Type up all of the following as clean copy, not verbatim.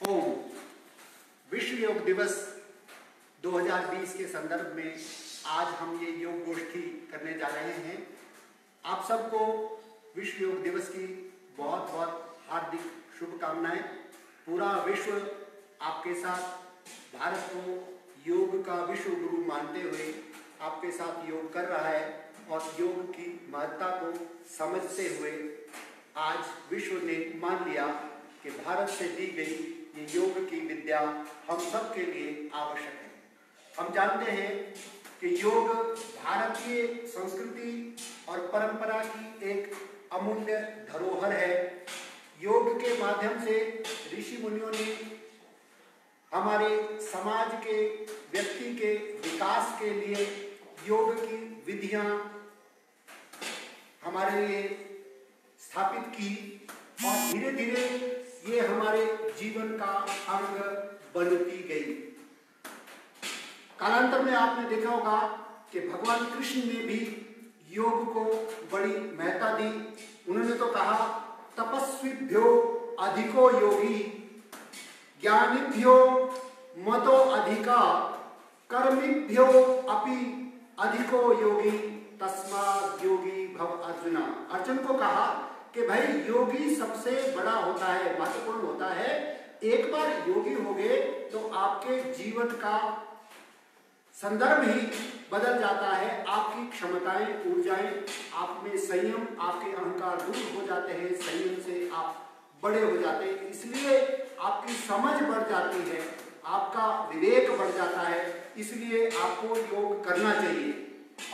ओम। विश्व योग दिवस 2020 के संदर्भ में आज हम ये योग गोष्ठी करने जा रहे हैं। आप सबको विश्व योग दिवस की बहुत बहुत हार्दिक शुभकामनाएं। पूरा विश्व आपके साथ भारत को योग का विश्व गुरु मानते हुए आपके साथ योग कर रहा है और योग की महत्ता को समझते हुए आज विश्व ने मान लिया कि भारत से दी गई ये योग की विद्या हम सब के लिए आवश्यक है। हम जानते हैं कि योग भारतीय संस्कृति और परंपरा की एक अमूल्य धरोहर है। योग के माध्यम से ऋषि मुनियों ने हमारे समाज के व्यक्ति के विकास के लिए योग की विधियां हमारे लिए स्थापित की और धीरे धीरे ये हमारे जीवन का अंग बनती गई। कालांतर में आपने देखा होगा कि भगवान कृष्ण ने भी योग को बड़ी महत्ता दी। उन्होंने तो कहा तपस्विभ्यो अधिको योगी ज्ञानिभ्यो मतो अधिका कर्मिभ्यो अपि अधिको योगी तस्मात् योगी भव अर्जुना। अर्जुन को कहा कि भाई योगी सबसे बड़ा होता है, महत्वपूर्ण होता है। एक बार योगी हो गए तो आपके जीवन का संदर्भ ही बदल जाता है। आपकी क्षमताएं, ऊर्जाएं, आप में संयम, आपके अहंकार दूर हो जाते हैं। संयम से आप बड़े हो जाते हैं, इसलिए आपकी समझ बढ़ जाती है, आपका विवेक बढ़ जाता है। इसलिए आपको योग करना चाहिए।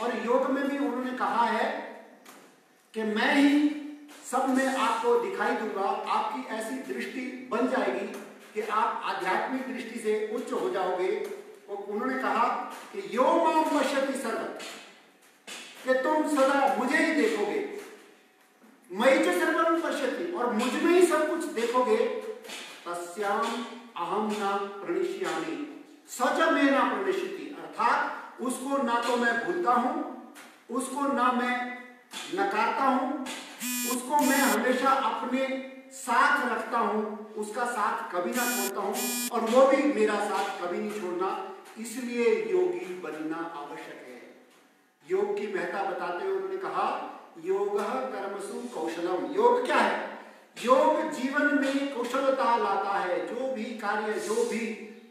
और योग में भी उन्होंने कहा है कि मैं ही सब में आपको दिखाई दूंगा। आपकी ऐसी दृष्टि बन जाएगी कि आप आध्यात्मिक दृष्टि से उच्च हो जाओगे। और उन्होंने कहा कि यो मां पश्यति सर्वं, कि तुम सदा मुझे ही देखोगे। मयि च सर्वं पश्यति, और मुझ में ही सब कुछ देखोगे। तस्याम अहम न प्रणश्यामि स च मे न प्रणश्यति, अर्थात उसको ना तो मैं भूलता हूं, उसको ना मैं नकारता हूं, उसको मैं हमेशा अपने साथ रखता हूं, उसका साथ कभी ना छोड़ता हूं और वो भी मेरा साथ कभी नहीं छोड़ना। इसलिए योगी बनना आवश्यक है। योग की महत्ता बताते हुए उन्होंने कहा योगः कर्मसु कौशलम। योग क्या है? योग जीवन में कौशलता लाता है। जो भी कार्य, जो भी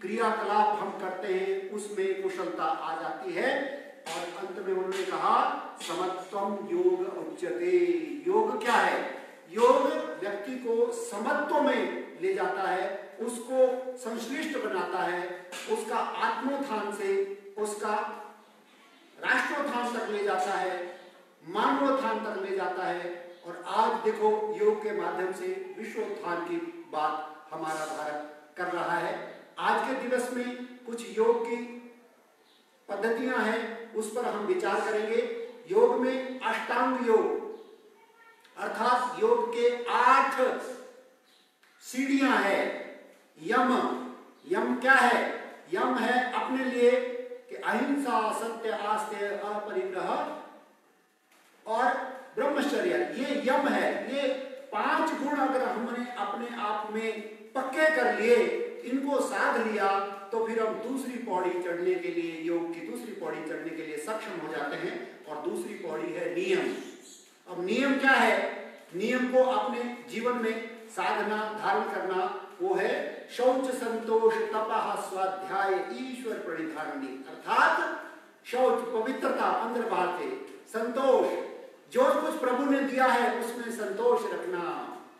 क्रियाकलाप हम करते हैं उसमें कुशलता आ जाती है। और अंत में उन्होंने कहा समत्वम योग उच्यते। योग क्या है? योग व्यक्ति को समत्व में ले जाता है, उसको संश्लिष्ट बनाता है, उसका आत्मोत्थान से उसका राष्ट्रोत्थान तक ले जाता है, मानवोत्थान तक ले जाता है। और आज देखो योग के माध्यम से विश्वोत्थान की बात हमारा भारत कर रहा है। आज के दिवस में कुछ योग की पद्धतियां हैं, उस पर हम विचार करेंगे। योग में अष्टांग योग अर्थात योग के 8 सीढ़ियां हैं। यम, यम क्या है? यम है अपने लिए कि अहिंसा, सत्य, आस्तेय, अपरिग्रह और ब्रह्मचर्य, ये यम है। ये 5 गुण अगर हमने अपने आप में पक्के कर लिए, इनको साध लिया, तो फिर हम दूसरी पौड़ी चढ़ने के लिए, योग की दूसरी पौड़ी चढ़ने के लिए सक्षम हो जाते हैं। और दूसरी पौड़ी है नियम। अब नियम क्या है? नियम को अपने जीवन में साधना, धारण करना, वो है शौच, संतोष, तपः, स्वाध्याय, ईश्वर प्रणिधारणी। अर्थात शौच पवित्रता, अंदर बाहर से, संतोष जो कुछ प्रभु ने दिया है उसमें संतोष रखना,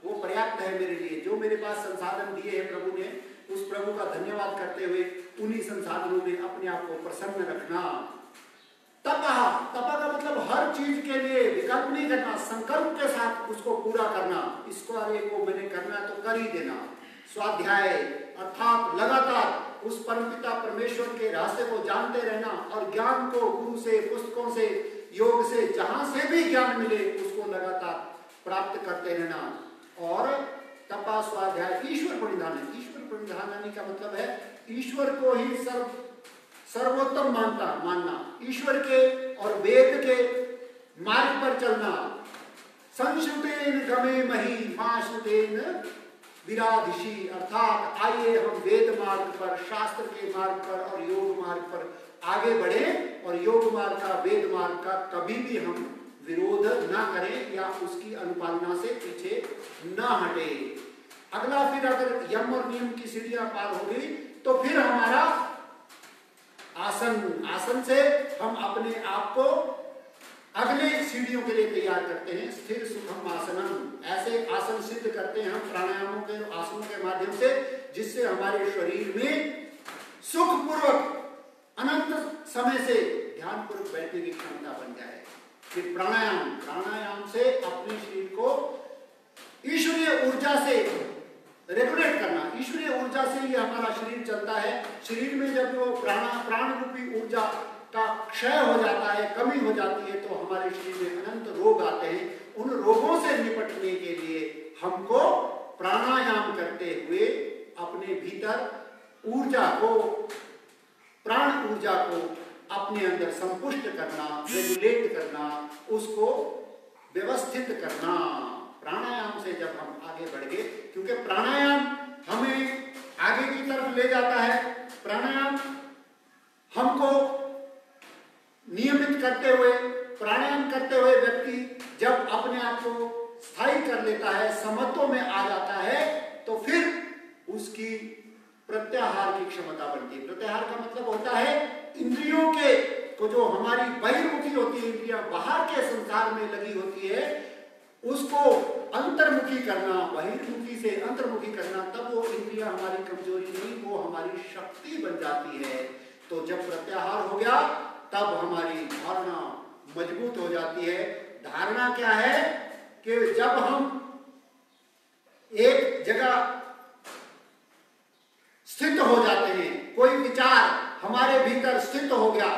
वो पर्याप्त है मेरे लिए। जो मेरे पास संसाधन दिए हैं प्रभु ने, उस प्रभु का धन्यवाद करते हुए उन्हीं संसाधनों में अपने आप को प्रसन्न रखना। तपः, तपः का मतलब हर चीज के लिए विकल्प नहीं करना, संकल्प के साथ उसको पूरा करना। इसको अरे को मैंने करना है तो कर ही देना। स्वाध्याय अर्थात लगातार उस परमपिता परमेश्वर के रहस्य को जानते रहना और ज्ञान को गुरु से, पुस्तकों से, योग से, जहां से भी ज्ञान मिले उसको लगातार प्राप्त करते रहना। और तपा, स्वाध्याय, ईश्वर प्रणिधान। ईश्वर प्रणिधान का मतलब है ईश्वर को ही सर्वोत्तम मानना, ईश्वर के और वेद के मार्ग पर चलना। संश्रुतेन गमे मही माश्रुतेन विराधिशी, अर्थात आइए हम वेद मार्ग पर, शास्त्र के मार्ग पर और योग मार्ग पर आगे बढ़े और योग मार्ग का, वेद मार्ग का कभी भी हम विरोध ना करें या उसकी अनुपालना से पीछे ना हटे। अगला फिर अगर यम और नियम की सीढ़ियां पार हो गई तो फिर हमारा आसन, आसन से हम अपने आप को अगले सीढ़ियों के लिए तैयार करते हैं। स्थिर सुखम आसनम, ऐसे आसन सिद्ध करते हैं हम प्राणायामों के, आसनों के माध्यम से, जिससे हमारे शरीर में सुखपूर्वक अनंत समय से ध्यान पूर्वक बैठने की क्षमता बन जाए। फिर प्राणायाम, प्राणायाम से अपने शरीर को ईश्वरीय ऊर्जा से रेगुलेट करना। ईश्वरीय ऊर्जा से ही हमारा शरीर चलता है। शरीर में जब वो प्राण रूपी ऊर्जा का क्षय हो जाता है, कमी हो जाती है, तो हमारे शरीर में अनंत रोग आते हैं। उन रोगों से निपटने के लिए हमको प्राणायाम करते हुए अपने भीतर ऊर्जा को, प्राण ऊर्जा को अपने अंदर संपुष्ट करना, रेगुलेट करना, उसको व्यवस्थित करना। प्राणायाम से जब हम आगे बढ़ गए, क्योंकि प्राणायाम हमें आगे की तरफ ले जाता है। प्राणायाम हमको नियमित करते हुए, प्राणायाम करते हुए व्यक्ति जब अपने आप को स्थायी कर लेता है, समत्व में आ जाता है, तो फिर उसकी प्रत्याहार की क्षमता बढ़ती है। प्रत्याहार का मतलब होता है इंद्रियों के को, जो हमारी बहिर्मुखी होती है, इंद्रियां बाहर के संसार में लगी होती है, उसको अंतर्मुखी करना, बहिर्मुखी से अंतर्मुखी करना। तब वो इंद्रियां हमारी कमजोरी नहीं, वो हमारी शक्ति बन जाती है। तो जब प्रत्याहार हो गया तब हमारी धारणा मजबूत हो जाती है। धारणा क्या है कि जब हम एक जगह स्थित हो जाते हैं, कोई विचार हमारे भीतर स्थित हो गया,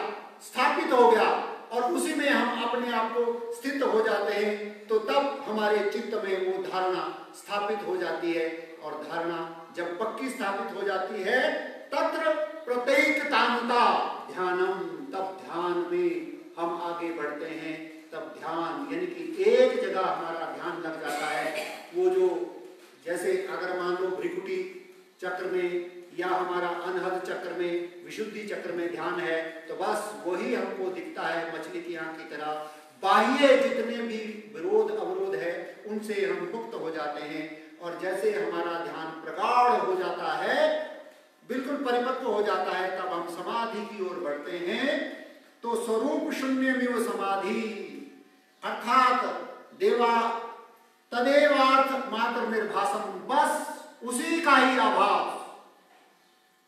स्थापित हो गया, और उसी में हम अपने आप को स्थित हो जाते हैं, तो तब हमारे चित्त में वो धारणा स्थापित हो जाती है। और धारणा जब पक्की स्थापित हो जाती है, तत्र प्रत्येकतान्ता ध्यानम, तब ध्यान में हम आगे बढ़ते हैं। तब ध्यान यानी कि एक जगह हमारा ध्यान लग जाता है। वो जो जैसे अगर मान लो भ्रिकुटी चक्र में या हमारा अनहद चक्र में, विशुद्धि चक्र में ध्यान है, तो बस वही हमको दिखता है मछली की आंख की तरह। बाह्य जितने भी विरोध अवरोध है उनसे हम मुक्त हो जाते हैं। और जैसे हमारा ध्यान प्रगाढ़ हो जाता है, बिल्कुल परिपक्व हो जाता है, तब हम समाधि की ओर बढ़ते हैं। तो स्वरूप शून्यमेव समाधि, अर्थात देवा तदेवार्थ मात्र निर्भासम, बस उसी का ही आभास।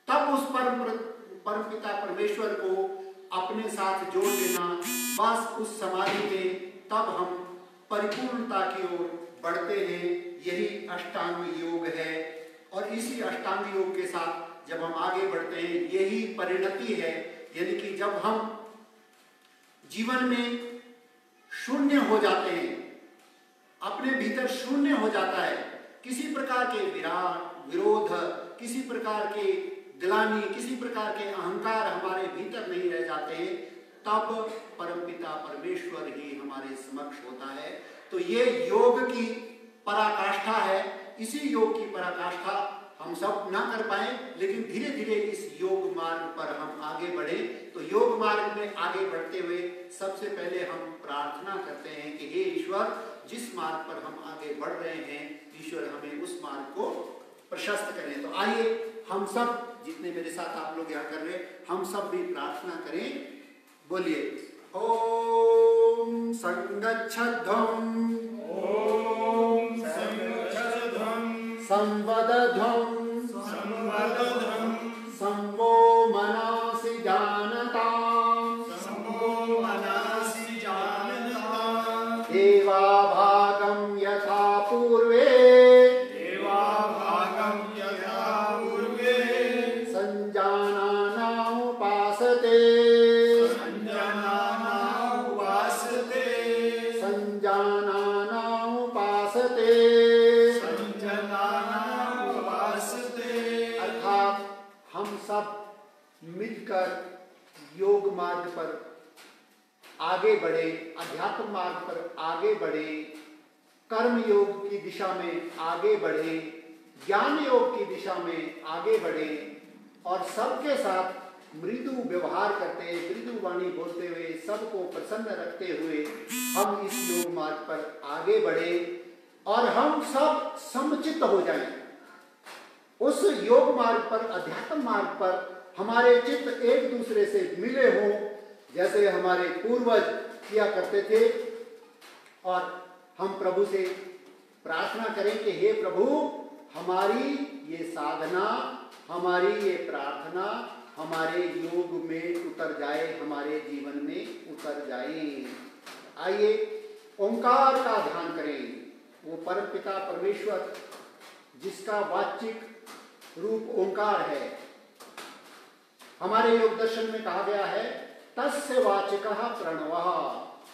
तब उस परम पिता परमेश्वर को अपने साथ जोड़ देना, बस उस समाधि में, तब हम परिपूर्णता की ओर बढ़ते हैं। यही अष्टांग योग है। और इसी अष्टांग योग के साथ जब हम आगे बढ़ते हैं, यही परिणति है। यानी कि जब हम जीवन में शून्य हो जाते हैं, अपने भीतर शून्य हो जाता है, किसी प्रकार के विरोध, किसी प्रकार के ग्लानि, किसी प्रकार के अहंकार हमारे भीतर नहीं रह जाते हैं, तब परमपिता परमेश्वर ही हमारे समक्ष होता है। तो ये योग की पराकाष्ठा है। इसी योग की पराकाष्ठा हम सब ना कर पाए, लेकिन धीरे धीरे इस योग मार्ग पर हम आगे बढ़े। तो योग मार्ग में आगे बढ़ते हुए सबसे पहले हम प्रार्थना करते हैं कि हे ईश्वर, जिस मार्ग पर हम आगे बढ़ रहे हैं, ईश्वर हमें उस मार्ग को प्रशस्त करें। तो आइए हम सब, जितने मेरे साथ आप लोग यहाँ कर रहे हैं, हम सब भी प्रार्थना करें। बोलिए, ओम संगच्छध्वं, ओम संगच्छध्वं, संवदध्वं, संवदध्वं, संवो मनासि जानताम्, संवो मनासि जानताम्, देवाभागं यथा पूर्वे, देवाभागं यथा पूर्वे, संजानाना उपासते, संजानाना उपासते, संजानाना उपासते। संजानाना उपासते। अर्थात हम सब मिलकर योग मार्ग पर आगे बढ़े, अध्यात्म मार्ग पर आगे बढ़े, कर्म योग की दिशा में आगे बढ़े, ज्ञान योग की दिशा में आगे बढ़े और सबके साथ मृदु व्यवहार करते, मृदु वाणी बोलते हुए, सबको प्रसन्न रखते हुए हम इस योग मार्ग पर आगे बढ़े और हम सब समचित्त हो जाएं। उस योग मार्ग पर, अध्यात्म मार्ग पर हमारे चित्त एक दूसरे से मिले हों, जैसे हमारे पूर्वज किया करते थे। और हम प्रभु से प्रार्थना करें कि हे प्रभु, हमारी ये साधना, हमारी ये प्रार्थना हमारे योग में उतर जाए, हमारे जीवन में उतर जाए। आइए ओंकार का ध्यान करें। वो परम पिता परमेश्वर जिसका वाचिक रूप ओंकार है, हमारे योग दर्शन में कहा गया है तस्य वाचिकः प्रणवः।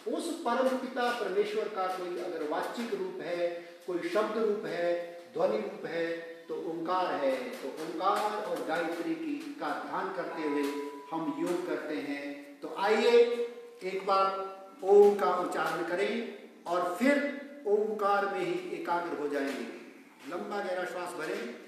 उस परम पिता परमेश्वर का कोई अगर वाचिक रूप है, कोई शब्द रूप है, ध्वनि रूप है तो ओंकार है। तो ओंकार और गायत्री की का ध्यान करते हुए हम योग करते हैं। तो आइए एक बार ओम का उच्चारण करें और फिर ओंकार में ही एकाग्र हो जाएंगे। लंबा गहरा श्वास भरें।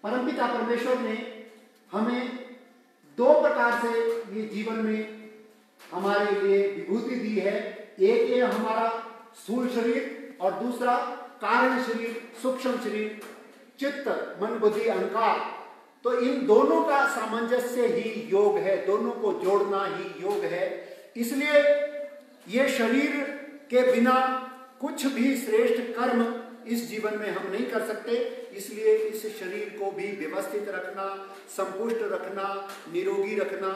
परमपिता परमेश्वर ने हमें दो प्रकार से ये जीवन में हमारे लिए विभूति दी है। एक ये हमारा स्थूल शरीर और दूसरा कारण शरीर, सूक्ष्म शरीर, चित्त, मन, बुद्धि, अहंकार। तो इन दोनों का सामंजस्य ही योग है, दोनों को जोड़ना ही योग है। इसलिए ये शरीर के बिना कुछ भी श्रेष्ठ कर्म इस जीवन में हम नहीं कर सकते। इसलिए इस शरीर को भी व्यवस्थित रखना, संपुष्ट रखना, निरोगी रखना,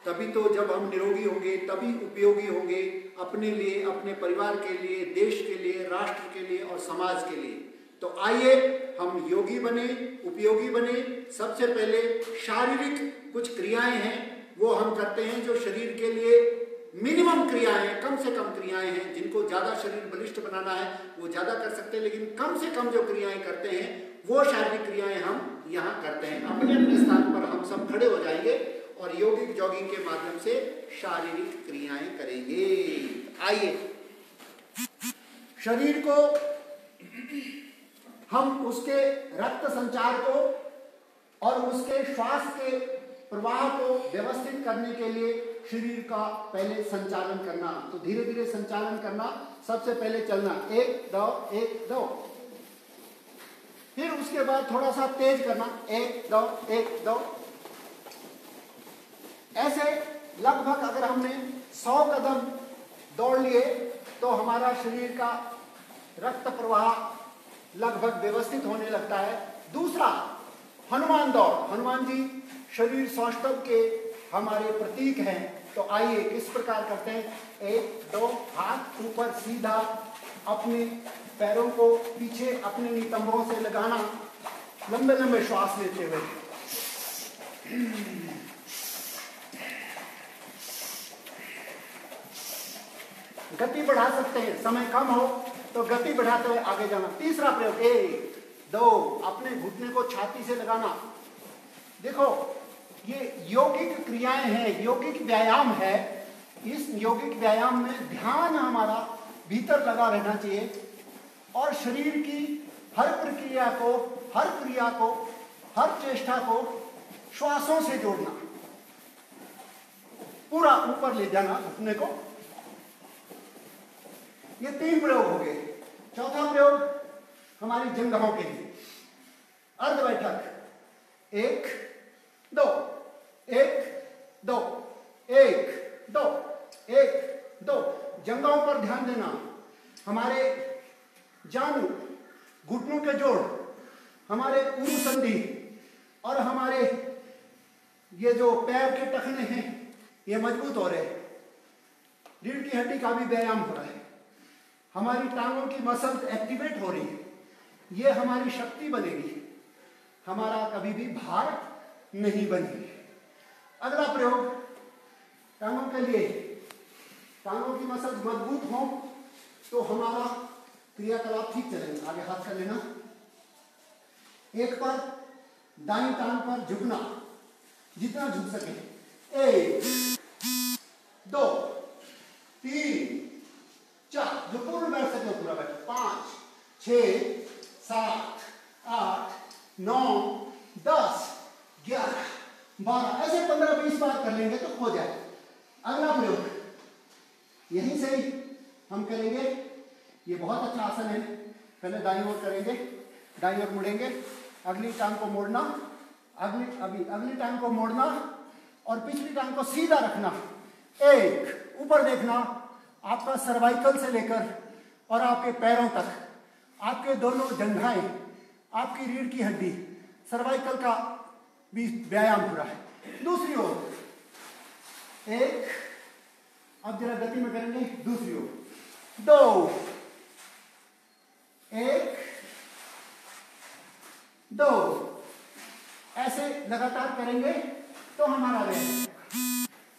तभी तो जब हम निरोगी होंगे तभी उपयोगी होंगे अपने लिए, अपने परिवार के लिए, देश के लिए, राष्ट्र के लिए और समाज के लिए। तो आइए हम योगी बने, उपयोगी बने। सबसे पहले शारीरिक कुछ क्रियाएं हैं वो हम करते हैं जो शरीर के लिए मिनिमम क्रियाएं, कम से कम क्रियाएं हैं। जिनको ज्यादा शरीर बलिष्ठ बनाना है वो ज्यादा कर सकते हैं, लेकिन कम से कम जो क्रियाएं करते हैं वो शारीरिक क्रियाएं हम यहाँ करते हैं। अपने अपने स्थान पर हम सब खड़े हो जाएंगे और योगिक जॉगिंग के माध्यम से शारीरिक क्रियाएं करेंगे। आइए शरीर को हम उसके रक्त संचार को और उसके श्वास के प्रवाह को व्यवस्थित करने के लिए शरीर का पहले संचालन करना। तो धीरे धीरे संचालन करना। सबसे पहले चलना 1 2 1 2, फिर उसके बाद थोड़ा सा तेज करना 1 2 1 2। ऐसे लगभग अगर हमने 100 कदम दौड़ लिए तो हमारा शरीर का रक्त प्रवाह लगभग व्यवस्थित होने लगता है। दूसरा हनुमान दौड़। हनुमान जी शरीर सौष्ठव के हमारे प्रतीक हैं। तो आइए किस प्रकार करते हैं। 1 2 हाथ ऊपर सीधा, अपने पैरों को पीछे अपने नितंबों से लगाना, लंबे लंबे श्वास लेते हुए। गति बढ़ा सकते हैं, समय कम हो तो गति बढ़ाते हुए आगे जाना। तीसरा प्रयोग 1 2, अपने घुटने को छाती से लगाना। देखो ये यौगिक क्रियाएं हैं, यौगिक व्यायाम है। इस यौगिक व्यायाम में ध्यान हमारा भीतर लगा रहना चाहिए और शरीर की हर प्रक्रिया को, हर क्रिया को, हर चेष्टा को श्वासों से जोड़ना, पूरा ऊपर ले जाना घुटने को। ये 3 प्रयोग हो गए। चौथा प्रयोग हमारी जंघों के लिए अर्ध बैठक 1 2 1 2 1 2 1 2। जंघों पर ध्यान देना। हमारे जानु, घुटनों के जोड़, हमारे ऊरू संधि और हमारे ये जो पैर के टखने हैं ये मजबूत हो रहे हैं। रीढ़ की हड्डी का भी व्यायाम हो रहा है। हमारी टांगों की मसल्स एक्टिवेट हो रही है। ये हमारी शक्ति बनेगी, हमारा कभी भी भार नहीं बनेगी। अगला प्रयोग टांगों के लिए टांगों की मसल मजबूत हो तो हमारा क्रियाकलाप ठीक चलेगा। आगे हाथ कर लेना। एक पर दाईं टांग पर झुकना, जितना झुक सके। 1 2 3 4, जो पूर्ण बैठ सके पूरा बैठ। 5 6 7 8 9 10 11 12, ऐसे 15-20 बार कर लेंगे तो हो जाए। अगला प्रयोग यहीं से ही हम करेंगे। ये बहुत अच्छा आसन है। पहले दाईं ओर करेंगे, दाईं ओर मुड़ेंगे, अगली टांग को मोड़ना, अगली टांग को मोड़ना और पिछली टांग को सीधा रखना। एक, ऊपर देखना, आपका सर्वाइकल से लेकर और आपके पैरों तक, आपके दोनों जंघाएं, आपकी रीढ़ की हड्डी, सर्वाइकल का भी व्यायाम हो रहा है। दूसरी ओर एक, अब जरा गति में करेंगे। दूसरी ओर 2 1 2, ऐसे लगातार करेंगे तो हमारा व्यायाम।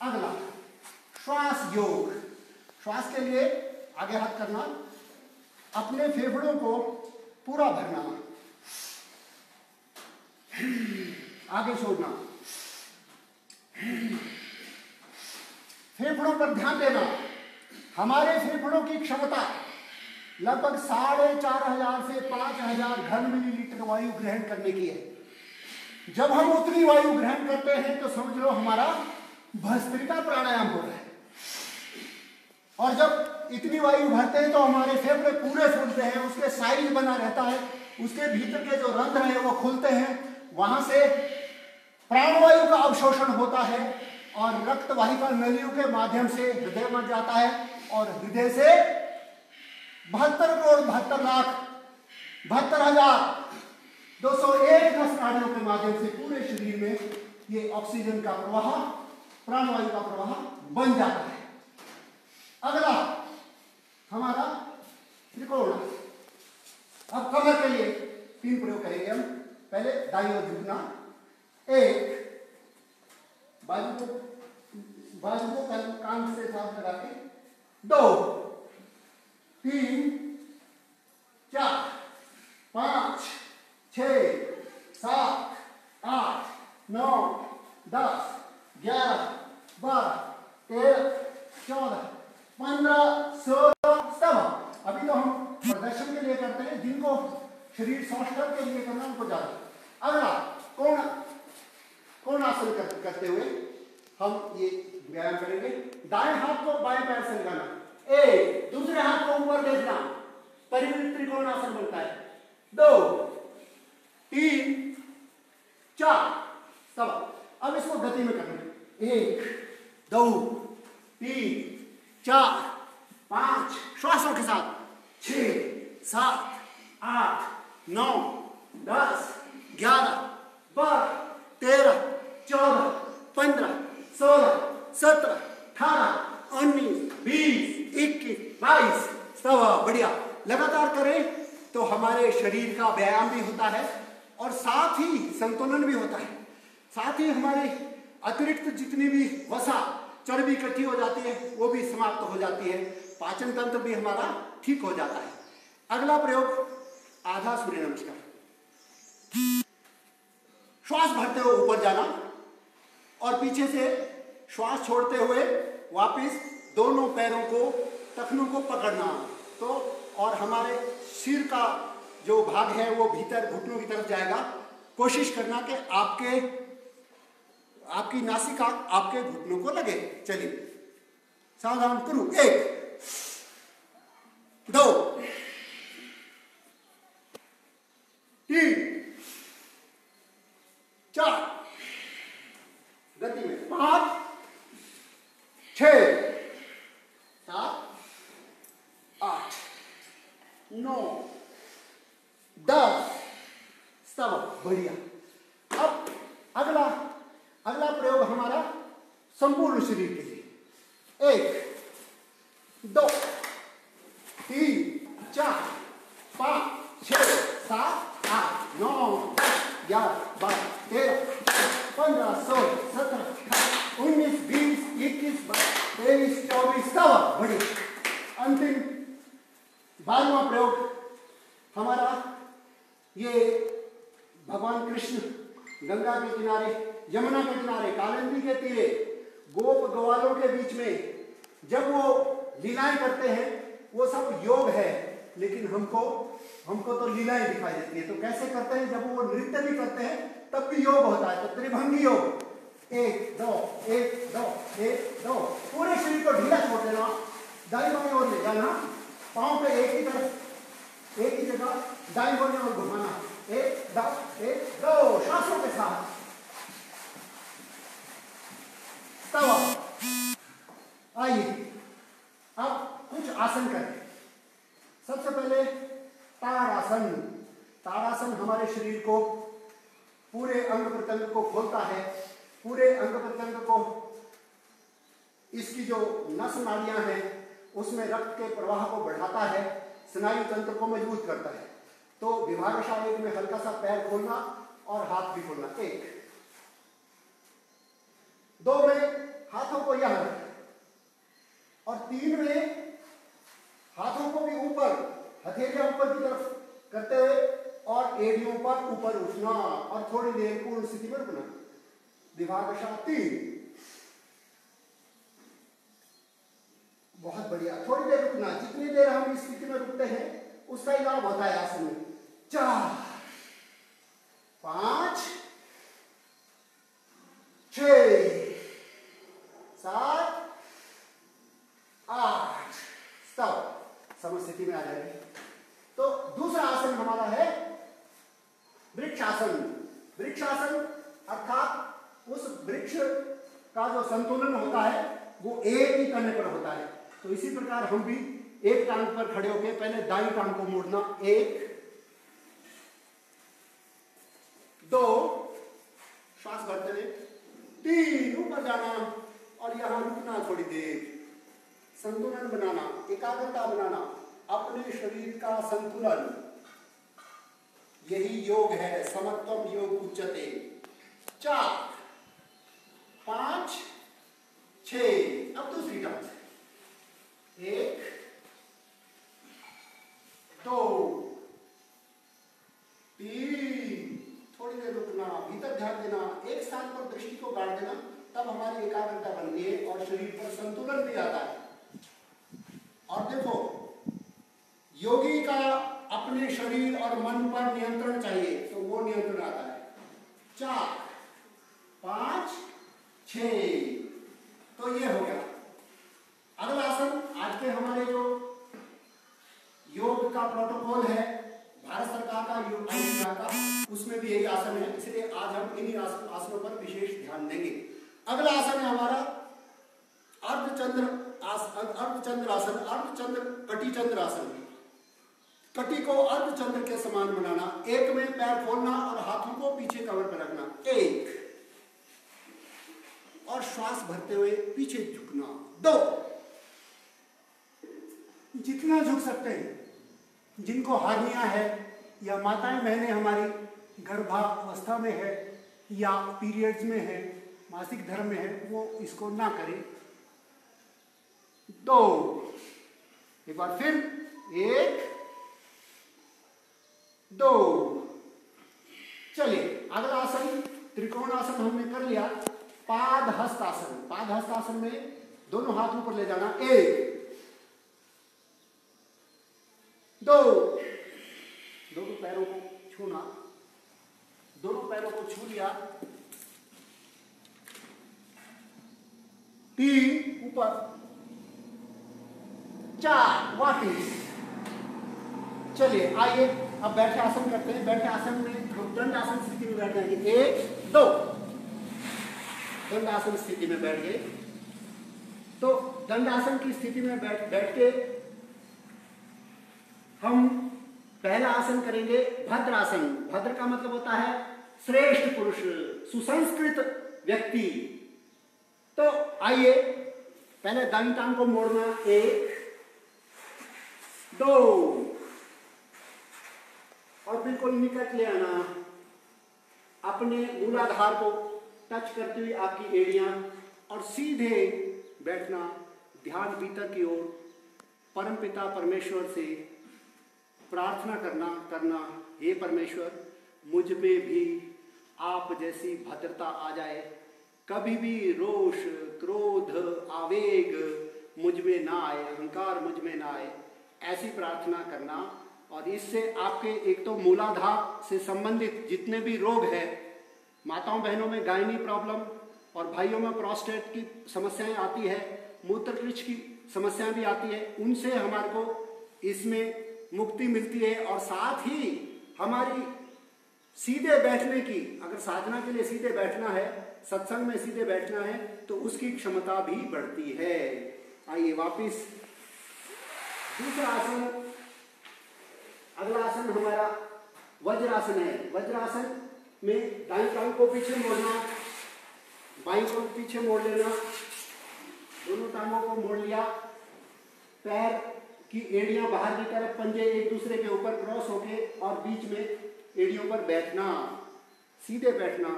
अगला श्वास योग। श्वास के लिए आगे हाथ करना, अपने फेफड़ों को पूरा भरना, आगे छोड़ना, फेफड़ों पर ध्यान देना। हमारे फेफड़ों की क्षमता लगभग 4500 से 5000 घन मिलीलीटर वायु ग्रहण करने की है। जब हम उतनी वायु ग्रहण करते हैं तो समझ लो हमारा भस्त्रिका प्राणायाम हो रहा है। और जब इतनी वायु भरते हैं तो हमारे फेफड़े पूरे फूलते हैं, उसके साइज बना रहता है, उसके भीतर के जो रंध्र हैं वो खुलते हैं, वहां से प्राणवायु का अवशोषण होता है और रक्त वाहिका नलियों के माध्यम से हृदय में जाता है और हृदय से 72,72,201 नस नाड़ियों के माध्यम से पूरे शरीर में ये ऑक्सीजन का प्रवाह, प्राणवायु का प्रवाह बन जाता है। अगला हमारा त्रिकोण। अब कमर के लिए 3 प्रयोग करेंगे हम। पहले दाईं ओर झुकना, 1, बाजू को कान से साथ लगा के, 2 3 4 5 6 7 8 9 10 11 12 13 14 15 16 17। अभी तो हम प्रदर्शन के लिए करते हैं, जिनको शरीर सौष्ठव के लिए करना उनको ज्यादा। अगला कोण आसन करते हुए हम ये व्यायाम करेंगे। दाएं हाथ को बाएं पैर से लगाना, 1, दूसरे हाथ को ऊपर देखना, परिवृत्त त्रिकोण आसन बनता है। 2 3 4 सब। अब इसको गति में करना है। 1 2 3 4 5, श्वासों के साथ 6 7 8 9 10 11 12 13 14 15 16 17 18 19 20 21 22। सब बढ़िया। लगातार करें तो हमारे शरीर का व्यायाम भी होता है और साथ ही संतुलन भी होता है। साथ ही हमारे अतिरिक्त जितनी भी वसा चर्बी इकट्ठी हो जाती है वो भी समाप्त हो जाती है, पाचन तंत्र भी हमारा ठीक हो जाता है। अगला प्रयोग आधा सूर्य नमस्कार। श्वास भरते हुए ऊपर जाना और पीछे से श्वास छोड़ते हुए वापस दोनों पैरों को, टखनों को पकड़ना। तो और हमारे सिर का जो भाग है वो भीतर घुटनों की तरफ जाएगा। कोशिश करना कि आपकी नासिका आपके घुटनों को लगे। चलिए सावधान करो। 1 2 3 4, गति में 5 6 7 8 9 10। सब बढ़िया। अब अगला प्रयोग हमारा संपूर्ण शरीर के लिए। 1 2 3 4 5 6 7 8 9 11 12 13 15 16 17 18 19 20 21 22 अभी स्तव, बड़ी अंतिम 12वां प्रयोग हमारा। ये भगवान कृष्ण गंगा के किनारे, यमुना के किनारे, कालिंदी के तीरे गोप ग्वालों के बीच में जब वो लीलाएं करते हैं, वो सब योग है, लेकिन हमको तो लीलाएं दिखाई देती है। तो कैसे करते हैं? जब वो नृत्य भी करते हैं तब भी योग होता है। तो त्रिभंगी योग, 1 2 1 2 1 2, पूरे शरीर को ढीला छोड़ देना, दाईं बाईं ओर ले जाना, पांव पे एक ही तरफ एक ही जगह दाईं बाईं ओर घुमाना, 1 2 1 2, श्वासों के साथ। तब आइए अब कुछ आसन करें। सबसे पहले ताड़ासन। ताड़ासन हमारे शरीर को, पूरे अंग प्रत्यंग को खोलता है, पूरे अंग प्रत्यंग को, इसकी जो नस नाड़ियां हैं उसमें रक्त के प्रवाह को बढ़ाता है, स्नायु तंत्र को मजबूत करता है। तो विभागशा 1 में हल्का सा पैर खोलना और हाथ भी खोलना, 1 2 में हाथों को यहां और 3 में हाथों को भी ऊपर, हथेलियां ऊपर की तरफ करते हुए और एड़ियों पर ऊपर उठना और थोड़ी देर पूर्ण स्थिति में रुकना। विभागशा 3, बहुत बढ़िया। थोड़ी देर रुकना, जितनी देर हम इस स्थिति में रुकते हैं उसका ही लाभ होता है आसन में। 4 5 6 7 8, स्टॉप, समस्थिति में आ जाएंगे। तो दूसरा आसन हमारा है वृक्षासन। वृक्षासन अर्थात उस वृक्ष का जो संतुलन होता है वो एक ही तने पर होता है। तो इसी प्रकार हम भी एक टांग पर खड़े होकर पहले दाईं टांग को मोड़ना, 1 2, श्वास भरते हुए 3, ऊपर जाना और यहां रुकना, थोड़ी देर संतुलन बनाना, एकाग्रता बनाना, अपने शरीर का संतुलन, यही योग है। समत्वम योग उच्यते। 4 5 6, अब दूसरी टांग, 1 2 3, थोड़ी देर रुकना, भीतर ध्यान देना, एक स्थान पर दृष्टि को गाड़ देना, तब हमारी एकाग्रता बनती है और शरीर पर संतुलन भी आता है। और देखो, योगी का अपने शरीर और मन पर नियंत्रण चाहिए, तो वो नियंत्रण आता है। 4 5 6, तो ये हो गया। अगला आसन, आज के हमारे जो योग का प्रोटोकॉल है भारत सरकार का, योग आयोग का, उसमें भी यही आसन है, इसलिए आज हम इन्हीं आसनों पर विशेष ध्यान देंगे। अगला आसन है हमारा अर्धचंद्र आसन, अर्धचंद्र कटिचंद्र आसन। कटी को अर्धचंद्र के समान बनाना, 1 में पैर खोलना और हाथों को पीछे कमर पर रखना, 1, और श्वास भरते हुए पीछे झुकना, 2। जितना झुक सकते हैं। जिनको हार्निया है या माताएं बहनें हमारी गर्भावस्था में है या पीरियड्स में है, मासिक धर्म में है, वो इसको ना करें। 2, एक बार फिर, 1 2, चलिए अगला आसन त्रिकोण आसन हमने कर लिया। पाद हस्त आसन। पाद हस्त आसन में दोनों हाथ ऊपर ले जाना, 1 2, दोनों पैरों को छूना, दोनों पैरों को छू लिया, 3 ऊपर, 4 वापिस। चलिए आइए अब बैठे आसन करते हैं। बैठे आसन में हम दंड आसन स्थिति में बैठ जाएंगे, 1 2, दंड आसन स्थिति में बैठ गए। तो दंड आसन की स्थिति में बैठ के हम पहला आसन करेंगे भद्रासन। भद्र का मतलब होता है श्रेष्ठ पुरुष, सुसंस्कृत व्यक्ति। तो आइए पहले दाईं टांग को मोड़ना, 1 2, और बिल्कुल निकट ले आना, अपने मूलाधार को टच करते हुए आपकी एड़ियां, और सीधे बैठना, ध्यान भीतर की ओर परमपिता परमेश्वर से प्रार्थना करना हे परमेश्वर, मुझ में भी आप जैसी भद्रता आ जाए, कभी भी रोष, क्रोध, आवेग मुझ में ना आए, अहंकार मुझ में ना आए, ऐसी प्रार्थना करना। और इससे आपके एक तो मूलाधार से संबंधित जितने भी रोग हैं, माताओं बहनों में गायनी प्रॉब्लम और भाइयों में प्रोस्टेट की समस्याएं आती है, मूत्रकृच्छ की समस्याएं भी आती है, उनसे हमारे को इसमें मुक्ति मिलती है। और साथ ही हमारी सीधे बैठने की, अगर साधना के लिए सीधे बैठना है, सत्संग में सीधे बैठना है, तो उसकी क्षमता भी बढ़ती है। आइए वापिस दूसरा आसन, अगला आसन हमारा वज्रासन है। वज्रासन में दाईं टांग को पीछे मोड़ना, बाईं को पीछे मोड़ लेना, दोनों टांगों को मोड़ लिया, पैर की एड़ियां बाहर की तरफ, पंजे एक दूसरे के ऊपर क्रॉस होके और बीच में एड़ियों पर बैठना, सीधे बैठना।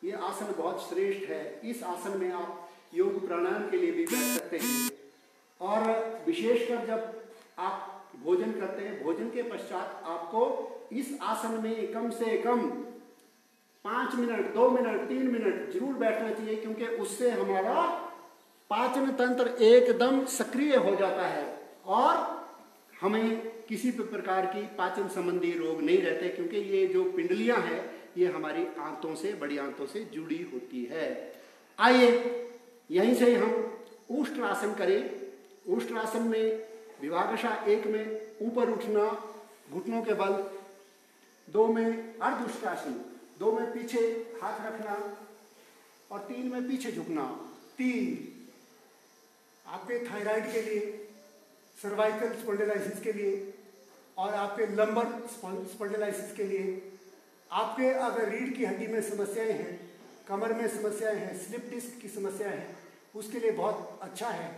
ये आसन बहुत श्रेष्ठ है। इस आसन में आप योग प्राणायाम के लिए भी बैठ सकते हैं। और विशेषकर जब आप भोजन करते हैं, भोजन के पश्चात आपको इस आसन में कम से कम 5 मिनट, 2 मिनट, 3 मिनट जरूर बैठना चाहिए, क्योंकि उससे हमारा पाचन तंत्र एकदम सक्रिय हो जाता है और हमें किसी भी प्रकार की पाचन संबंधी रोग नहीं रहते, क्योंकि ये जो पिंडलियां हैं ये हमारी आंतों से, बड़ी आंतों से जुड़ी होती है। आइए यहीं से हम उष्ट्रासन करें। उष्ट्रासन में विभागशः 1 में ऊपर उठना घुटनों के बल, 2 में अर्धउष्ट्रासन, 2 में पीछे हाथ रखना और 3 में पीछे झुकना। 3 आपके थायराइड के लिए, सर्वाइकल स्पॉन्डिलाइसिस के लिए और आपके लंबर स्पॉन्डिलाइसिस के लिए, आपके अगर रीढ़ की हड्डी में समस्याएं हैं, कमर में समस्याएं हैं, स्लिप डिस्क की समस्याएं हैं, उसके लिए बहुत अच्छा है।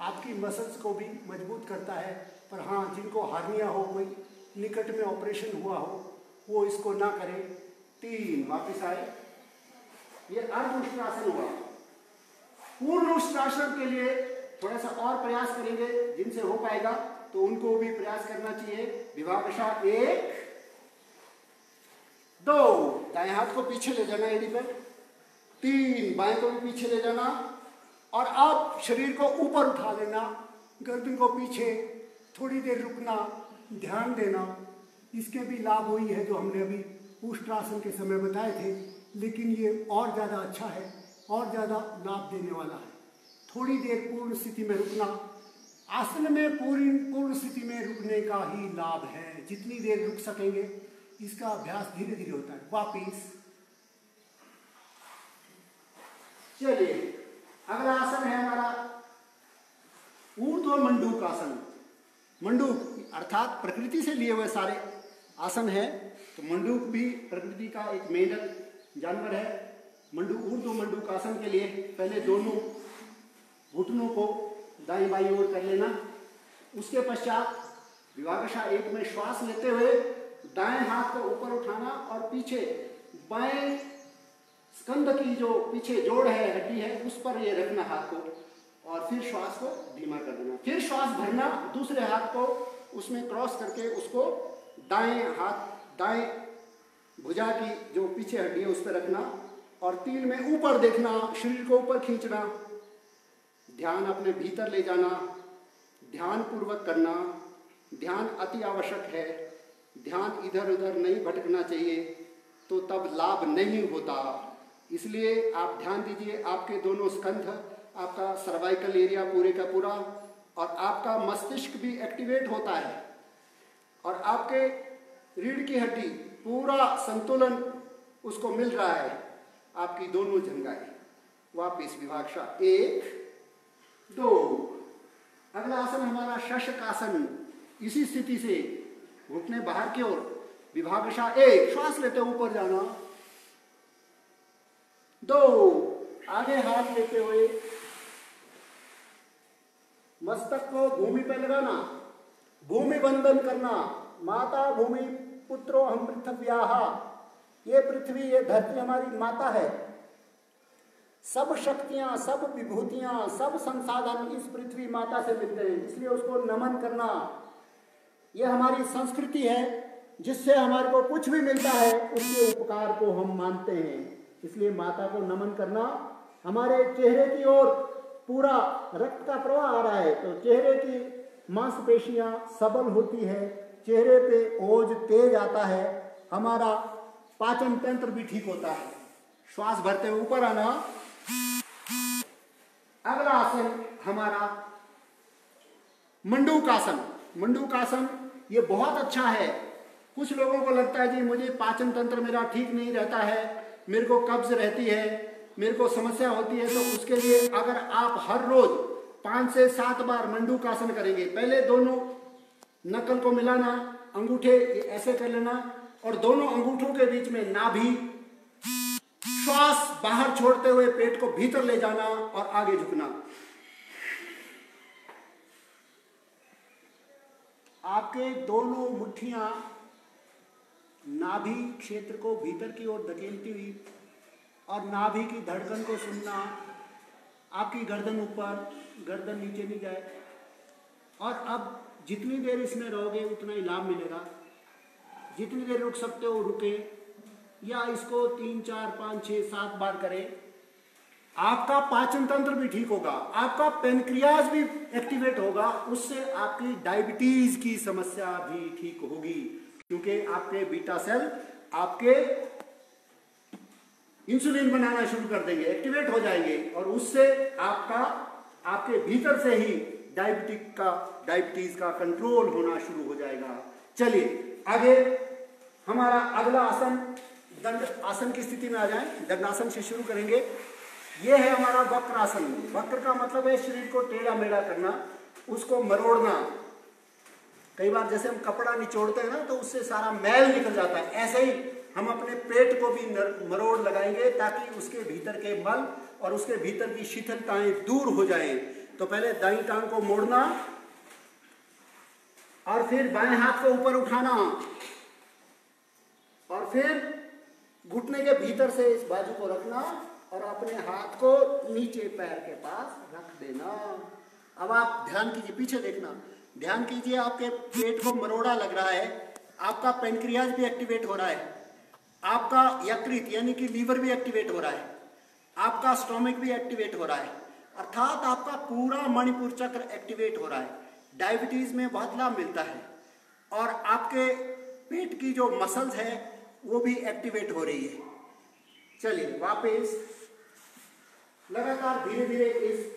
आपकी मसल्स को भी मजबूत करता है। पर हाँ, जिनको हार्निया हो, कोई निकट में ऑपरेशन हुआ हो, वो इसको ना करें। 3 वापस आए। ये अर्धउष्ट्रासन हुआ। पूर्ण उष्ट्रासन के लिए थोड़ा सा और प्रयास करेंगे, जिनसे हो पाएगा तो उनको भी प्रयास करना चाहिए। विभागशः 1, 2, दाएं हाथ को पीछे ले जाना एड़ी पर, 3 बाएं को भी पीछे ले जाना और अब शरीर को ऊपर उठा लेना, गर्दन को पीछे, थोड़ी देर रुकना, ध्यान देना। इसके भी लाभ वही है जो हमने अभी उष्ट्रासन के समय बताए थे, लेकिन ये और ज़्यादा अच्छा है, और ज़्यादा लाभ देने वाला है। थोड़ी देर पूर्ण स्थिति में रुकना, आसन में पूर्ण स्थिति में रुकने का ही लाभ है। जितनी देर रुक सकेंगे, इसका अभ्यास धीरे धीरे होता है। वापिस चलिए, अगला आसन है हमारा ऊर्ध्व मंडूक आसन। मंडूक अर्थात प्रकृति से लिए हुए सारे आसन है, तो मंडूक भी प्रकृति का एक मेंढक जानवर है। ऊर्ध्व मंडूक आसन के लिए पहले दोनों घुटनों को दाईं बाईं ओर कर लेना। उसके पश्चात विभागशः 1 में श्वास लेते हुए दाएं हाथ को ऊपर उठाना और पीछे बाएं स्कंध की जो पीछे जोड़ है, हड्डी है, उस पर ये रखना हाथ को और फिर श्वास को धीमा कर देना। फिर श्वास भरना, दूसरे हाथ को उसमें क्रॉस करके उसको दाएं हाथ, दाएं भुजा की जो पीछे हड्डी है उस पर रखना और 3 में ऊपर देखना, शरीर को ऊपर खींचना, ध्यान अपने भीतर ले जाना, ध्यान पूर्वक करना। ध्यान अति आवश्यक है, ध्यान इधर उधर नहीं भटकना चाहिए, तो तब लाभ नहीं होता। इसलिए आप ध्यान दीजिए, आपके दोनों स्कंध, आपका सर्वाइकल एरिया पूरे का पूरा और आपका मस्तिष्क भी एक्टिवेट होता है और आपके रीढ़ की हड्डी पूरा संतुलन उसको मिल रहा है, आपकी दोनों जंघाएं। वापिस विभागशः 1, 2। अगला आसन हमारा शशकासन। इसी स्थिति से घुटने बाहर की ओर, विभागशः 1 श्वास लेते ऊपर जाना, 2 आगे हाथ लेते हुए मस्तक को भूमि पर लगाना, भूमि बंधन करना। माता भूमि पुत्रो हम पृथ्व्याः, ये पृथ्वी, ये धरती हमारी माता है। सब शक्तियां, सब विभूतियां, सब संसाधन इस पृथ्वी माता से मिलते हैं, इसलिए उसको नमन करना यह हमारी संस्कृति है। जिससे हमारे को कुछ भी मिलता है उसके उपकार को हम मानते हैं, इसलिए माता को नमन करना। हमारे चेहरे की ओर पूरा रक्त का प्रवाह आ रहा है तो चेहरे की मांसपेशियां सबल होती है, चेहरे पे ओज तेज आता है, हमारा पाचन तंत्र भी ठीक होता है। श्वास भरते हुए ऊपर आना। अगला आसन हमारा मंडूकासन। मंडूकासन ये बहुत अच्छा है। कुछ लोगों को लगता है जी मुझे पाचन तंत्र मेरा ठीक नहीं रहता है, मेरे को कब्ज रहती है, मेरे को समस्या होती है, तो उसके लिए अगर आप हर रोज 5 से 7 बार मंडूकासन करेंगे, पहले दोनों नकल को मिलाना, अंगूठे ऐसे कर लेना और दोनों अंगूठों के बीच में नाभि, श्वास बाहर छोड़ते हुए पेट को भीतर ले जाना और आगे झुकना। आपके दोनों मुट्ठियां नाभि क्षेत्र को भीतर की ओर धकेलती हुई और नाभि की धड़कन को सुनना। आपकी गर्दन ऊपर, गर्दन नीचे नहीं जाए। और अब जितनी देर इसमें रहोगे उतना ही लाभ मिलेगा। जितनी देर रुक सकते हो रुके, या इसको 3, 4, 5, 6, 7 बार करें। आपका पाचन तंत्र भी ठीक होगा, आपका पेनक्रियाज भी एक्टिवेट होगा, उससे आपकी डायबिटीज की समस्या भी ठीक होगी, क्योंकि आपके बीटा सेल आपके इंसुलिन बनाना शुरू कर देंगे, एक्टिवेट हो जाएंगे और उससे आपके भीतर से ही डायबिटीज का कंट्रोल होना शुरू हो जाएगा। चलिए आगे हमारा अगला आसन दंड आसन की स्थिति में आ जाए। दंडासन से शुरू करेंगे। यह है हमारा वक्रासन। वक्र का मतलब है शरीर को टेढ़ा मेढ़ा करना, उसको मरोड़ना। कई बार जैसे हम कपड़ा निचोड़ते हैं ना तो उससे सारा मैल निकल जाता है, ऐसे ही हम अपने पेट को भी मरोड़ लगाएंगे ताकि उसके भीतर के मल और उसके भीतर की शिथिलताएं दूर हो जाएं। तो पहले दाईं टांग को मोड़ना और फिर बाएं हाथ को ऊपर उठाना और फिर घुटने के भीतर से इस बाजू को रखना और अपने हाथ को नीचे पैर के पास रख देना। अब आप ध्यान कीजिए, पीछे देखना, ध्यान कीजिए। आपके पेट को मरोड़ा लग रहा है, आपका पेनक्रियाज भी एक्टिवेट हो रहा है, आपका यकृत यानी कि लीवर भी एक्टिवेट हो रहा है, आपका स्टोमक भी एक्टिवेट हो रहा है, अर्थात आपका पूरा मणिपुर चक्र एक्टिवेट हो रहा है। डायबिटीज में बहुत लाभ मिलता है और आपके पेट की जो मसल्स है वो भी एक्टिवेट हो रही है। चलिए वापस लगातार धीरे धीरे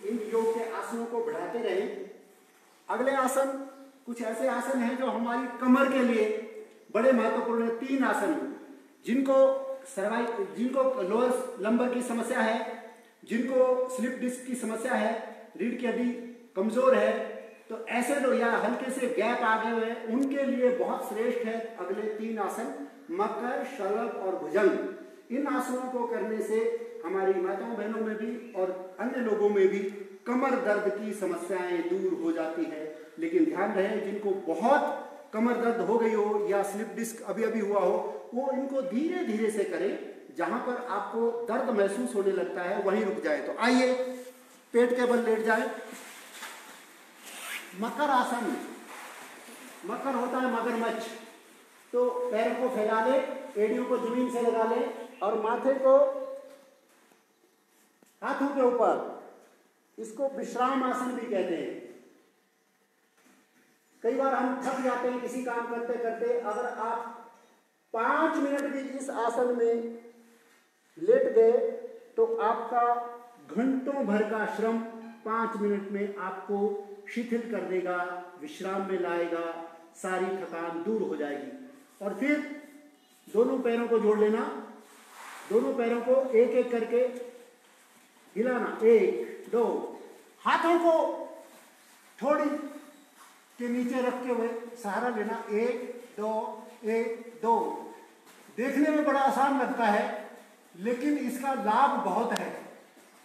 इन योग के आसनों को बढ़ाते रहें। अगले आसन कुछ ऐसे आसन हैं जो हमारी कमर के लिए बड़े महत्वपूर्ण है। 3 आसन जिनको लोअर लंबर की समस्या है, जिनको स्लिप डिस्क की समस्या है, रीढ़ की हड्डी कमजोर है, तो ऐसे लोग या हल्के से गैप आ गए हुए उनके लिए बहुत श्रेष्ठ है अगले 3 आसन, मकर, शलभ और भुजंग। इन आसनों को करने से हमारी माताओं बहनों में भी और अन्य लोगों में भी कमर दर्द की समस्याएं दूर हो जाती है। लेकिन ध्यान रहे जिनको बहुत कमर दर्द हो गई हो या स्लिप डिस्क अभी अभी हुआ हो, वो इनको धीरे धीरे से करें। जहां पर आपको दर्द महसूस होने लगता है वहीं रुक जाए। तो आइए पेट के बल लेट जाए। मकर आसन, मकर होता है मगरमच्छ। तो पैरों को फैला ले, एड़ियों को जमीन से लगा ले और माथे को हाथों के ऊपर, इसको विश्राम आसन भी कहते हैं। कई बार हम थक जाते हैं किसी काम करते करते, अगर आप 5 मिनट भी इस आसन में लेट गए तो आपका घंटों भर का श्रम 5 मिनट में आपको शिथिल कर देगा, विश्राम में लाएगा, सारी थकान दूर हो जाएगी। और फिर दोनों पैरों को जोड़ लेना, दोनों पैरों को एक एक करके हिलाना, 1 2, हाथों को थोड़ी के नीचे रखते हुए सहारा लेना, 1 2 1 2। देखने में बड़ा आसान लगता है लेकिन इसका लाभ बहुत है।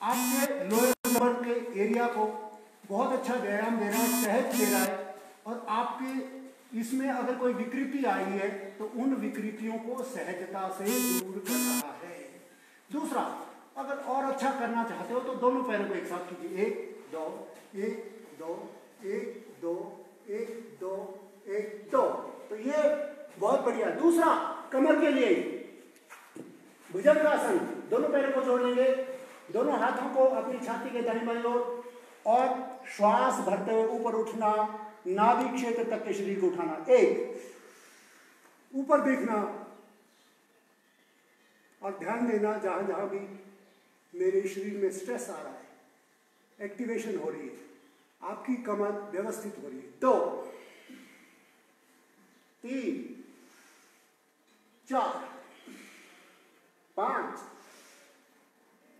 आपके लोअर लंबर के एरिया को बहुत अच्छा व्यायाम दे रहा है, सहज दे रहा है और आपके इसमें अगर कोई विकृति आई है तो उन विकृतियों को सहजता से दूर कर रहा है। दूसरा, अगर और अच्छा करना चाहते हो तो दोनों पैरों को एक साथ कीजिए, 1 2 1 2 1 2 1 2 1 2। तो ये बहुत बढ़िया। दूसरा, कमर के लिए भुजंगासन, दोनों पैरों को जोड़ लेंगे, दोनों हाथों को अपनी छाती के दाईं बाईं ओर और श्वास भरते हुए ऊपर उठना, नाभि क्षेत्र तक के शरीर को उठाना, 1 ऊपर देखना और ध्यान देना जहां जहां भी मेरे शरीर में स्ट्रेस आ रहा है, एक्टिवेशन हो रही है, आपकी कमर व्यवस्थित हो रही है। 2 3 4 5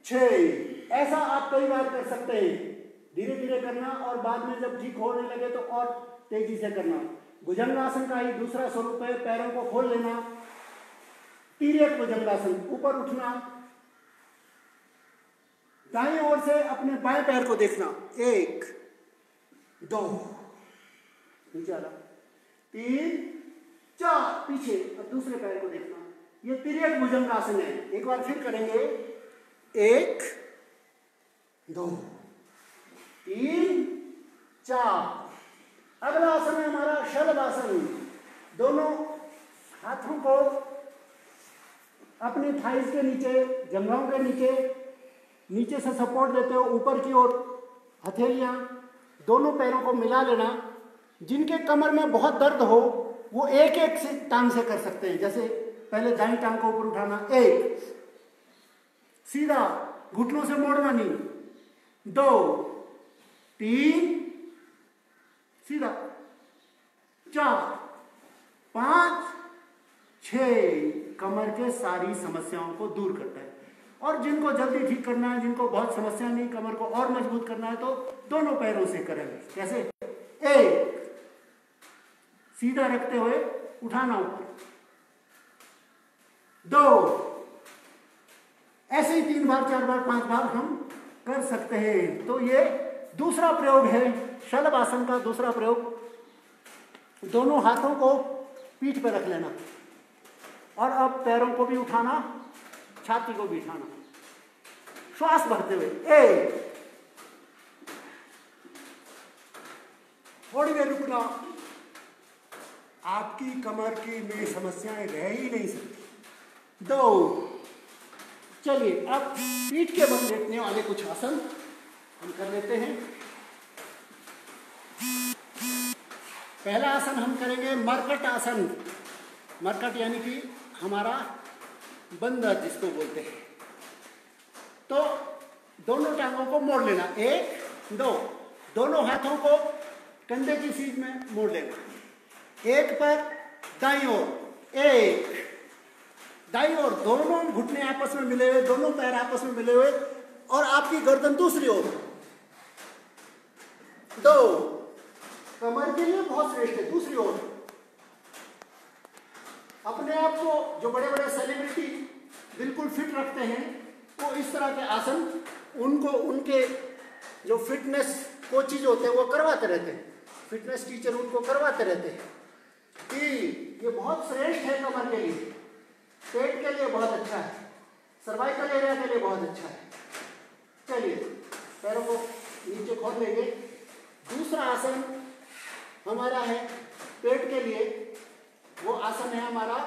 6। ऐसा आप कई बार कर सकते हैं। धीरे धीरे करना और बाद में जब ठीक होने लगे तो और तेजी से करना। भुजंगासन का ही दूसरा स्वरूप है, पैरों को खोल लेना, तिर्यक भुजंगासन, ऊपर उठना, दाईं ओर से अपने बाएं पैर को देखना, 1 2 नीचे आना, 3 4 पीछे, अब दूसरे पैर को देखना। ये तिर्यक भुजंगासन है। एक बार फिर करेंगे, 1 2 3 4। अगला आसन है हमारा शलभासन। दोनों हाथों को अपने थाइस के नीचे, जंघाओं के नीचे से सपोर्ट देते हो, ऊपर की ओर हथेलियां, दोनों पैरों को मिला लेना। जिनके कमर में बहुत दर्द हो वो एक एक से टांग से कर सकते हैं। जैसे पहले दाईं टांग को ऊपर उठाना, 1 सीधा, घुटनों से मोड़ना नहीं, 2 3 सीधा, 4 5 6। कमर के सारी समस्याओं को दूर करता है। और जिनको जल्दी ठीक करना है, जिनको बहुत समस्या नहीं, कमर को और मजबूत करना है, तो दोनों पैरों से करेंगे। कैसे, 1 सीधा रखते हुए उठाना ऊपर, 2 ऐसे ही 3 बार 4 बार 5 बार हम कर सकते हैं। तो ये दूसरा प्रयोग है शलभासन का। दूसरा प्रयोग, दोनों हाथों को पीठ पर रख लेना और अब पैरों को भी उठाना, छाती को भी उठाना, श्वास भरते हुए, 1 थोड़ी देर रुकना। आपकी कमर की में समस्याएं रह ही नहीं सकती। 2 चलिए, अब पीठ के बल लेटने वाले कुछ आसन हम कर लेते हैं। पहला आसन हम करेंगे मरकट आसन। मरकट यानी कि हमारा बंदर जिसको बोलते हैं। तो दोनों टांगों को मोड़ लेना, 1 2, दोनों हाथों को कंधे की सीध में मोड़ लेना, 1 पर दाईं ओर, 1 दाईं ओर, दोनों घुटने आपस में मिले हुए, दोनों पैर आपस में मिले हुए और आपकी गर्दन दूसरी ओर, 2 कमर के लिए बहुत श्रेष्ठ है। दूसरी ओर अपने आप को, जो बड़े बड़े सेलिब्रिटी बिल्कुल फिट रखते हैं, वो इस तरह के आसन उनको उनके जो फिटनेस कोचिज होते हैं वो करवाते रहते हैं, फिटनेस टीचर उनको करवाते रहते हैं कि ये बहुत श्रेष्ठ है कमर के लिए, पेट के लिए बहुत अच्छा है, सर्वाइकल एरिया के लिए बहुत अच्छा है। चलिए, पैरों को नीचे खोल लेंगे। दूसरा आसन हमारा है पेट के लिए, वो आसन है हमारा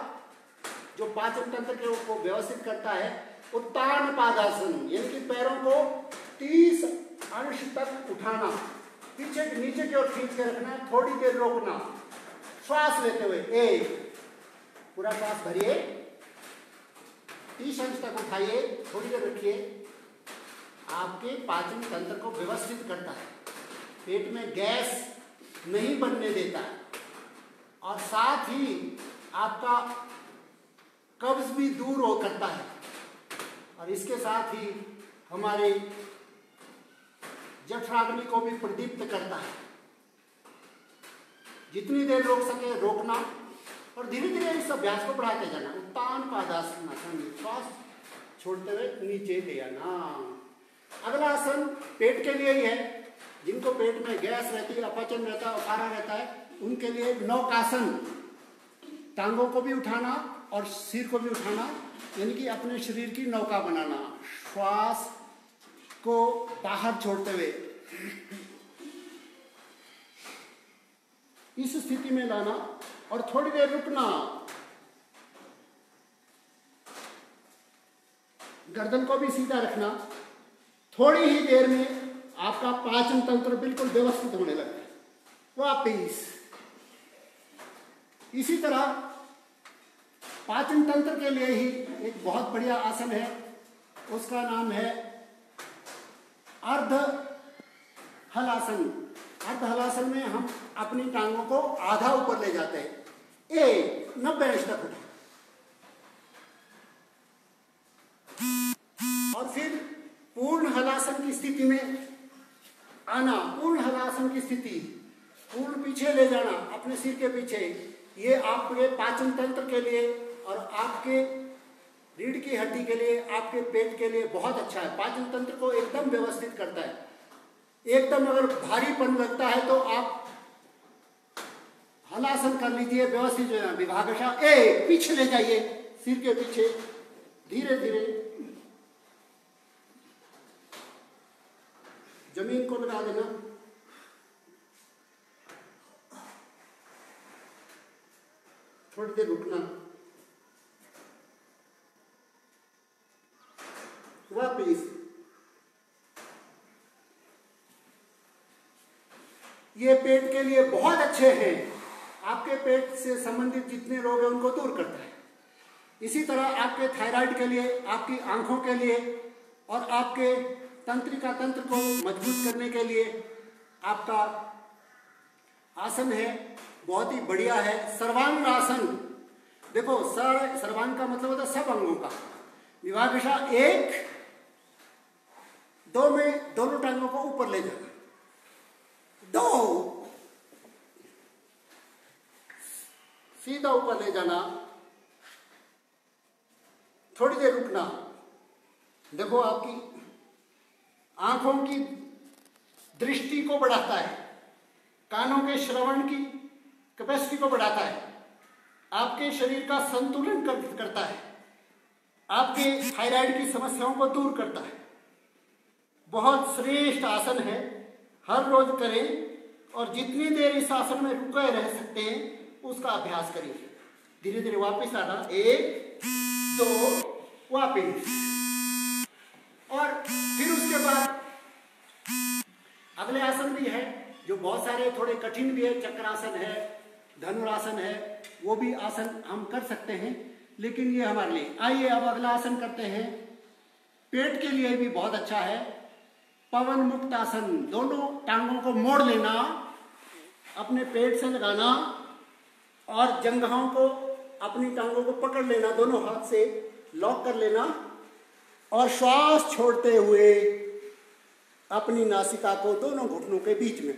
जो पाचन तंत्र के को व्यवस्थित करता है, उत्तान पादासन, यानी कि पैरों को 30 अंश तक उठाना, पीछे नीचे की ओर खींच के रखना, थोड़ी देर रोकना, श्वास लेते हुए, 1 पूरा श्वास भरिए, 30 अंश तक उठाइए, थोड़ी देर रखिए। आपके पाचन तंत्र को व्यवस्थित करता है, पेट में गैस नहीं बनने देता है और साथ ही आपका कब्ज भी दूर हो करता है और इसके साथ ही हमारे जठराग्नि को भी प्रदीप्त करता है। जितनी देर रोक सके रोकना और धीरे धीरे इस अभ्यास को बढ़ाते जाना। उत्तान पादासन, श्वास छोड़ते हुए नीचे ले आना। अगला आसन पेट के लिए ही है, जिनको पेट में गैस रहती है, अपचन रहता है, उखाड़ा रहता है, उनके लिए नौकासन, टांगों को भी उठाना और सिर को भी उठाना, यानी कि अपने शरीर की नौका बनाना। श्वास को बाहर छोड़ते हुए इस स्थिति में लाना और थोड़ी देर रुकना। गर्दन को भी सीधा रखना। थोड़ी ही देर में आपका पाचन तंत्र बिल्कुल व्यवस्थित होने लगता है। वापिस इसी तरह पाचन तंत्र के लिए ही एक बहुत बढ़िया आसन है, उसका नाम है अर्ध हलासन। अर्ध हलासन में हम अपनी टांगों को आधा ऊपर ले जाते हैं, 90 इंच तक उठे, और फिर पूर्ण हलासन की स्थिति में आना। पूर्ण हलासन की स्थिति, पूर्ण पीछे ले जाना अपने सिर के पीछे। ये आपके पाचन तंत्र के लिए और आपके रीढ़ की हड्डी के लिए, आपके पेट के लिए बहुत अच्छा है। पाचन तंत्र को एकदम व्यवस्थित करता है। एकदम अगर भारीपन लगता है तो आप हलासन कर लीजिए, व्यवस्थित हो जाए। विभागशः पीछे ले जाइए, सिर के पीछे धीरे धीरे जमीन को लगा देना। थोड़ी देर रुकना, वापिस। ये पेट के लिए बहुत अच्छे हैं। आपके पेट से संबंधित जितने रोग हैं उनको दूर करता है। इसी तरह आपके थायराइड के लिए, आपकी आंखों के लिए और आपके तंत्रिका तंत्र को मजबूत करने के लिए आपका आसन है, बहुत ही बढ़िया है। सर्वांग आसन। देखो, सर्वांग का मतलब होता है सब अंगों का। विभागशः 1, 2 में दोनों टांगों को ऊपर ले जाना, 2 सीधा ऊपर ले जाना, थोड़ी देर रुकना। देखो, आपकी आंखों की दृष्टि को बढ़ाता है, कानों के श्रवण की कैपेसिटी को बढ़ाता है, आपके शरीर का संतुलन करता है, आपके थायराइड की समस्याओं को दूर करता है। बहुत श्रेष्ठ आसन है, हर रोज करें और जितनी देर इस आसन में रुके रह सकते हैं उसका अभ्यास करिए। धीरे धीरे वापस आना, 1, 2, वापस। और फिर उसके बाद अगले आसन भी है जो बहुत सारे थोड़े कठिन भी है। चक्रासन है, धनुरासन है, वो भी आसन हम कर सकते हैं, लेकिन ये हमारे लिए। आइए अब अगला आसन करते हैं। पेट के लिए भी बहुत अच्छा है, पवन मुक्त आसन। दोनों टांगों को मोड़ लेना, अपने पेट से लगाना और जंघों को, अपनी टांगों को पकड़ लेना, दोनों हाथ से लॉक कर लेना और श्वास छोड़ते हुए अपनी नासिका को दोनों घुटनों के बीच में।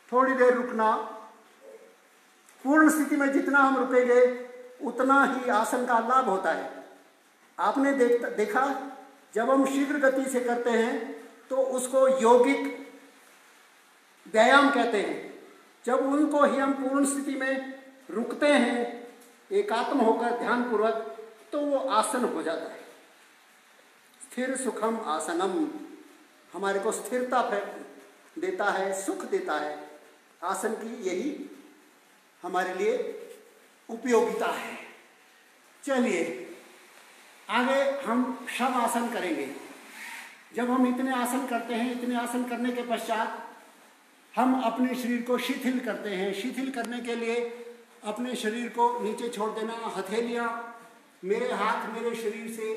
थोड़ी देर रुकना। पूर्ण स्थिति में जितना हम रुकेंगे उतना ही आसन का लाभ होता है। आपने देखा जब हम शीघ्र गति से करते हैं तो उसको यौगिक व्यायाम कहते हैं। जब उनको ही हम पूर्ण स्थिति में रुकते हैं एकात्म होकर ध्यानपूर्वक, तो वो आसन हो जाता है। स्थिर सुखम आसनम हमारे को स्थिरता देता है, सुख देता है। आसन की यही हमारे लिए उपयोगिता है। चलिए आगे हम शव आसन करेंगे। जब हम इतने आसन करते हैं, इतने आसन करने के पश्चात हम अपने शरीर को शिथिल करते हैं। शिथिल करने के लिए अपने शरीर को नीचे छोड़ देना। हथेलियाँ, मेरे हाथ मेरे शरीर से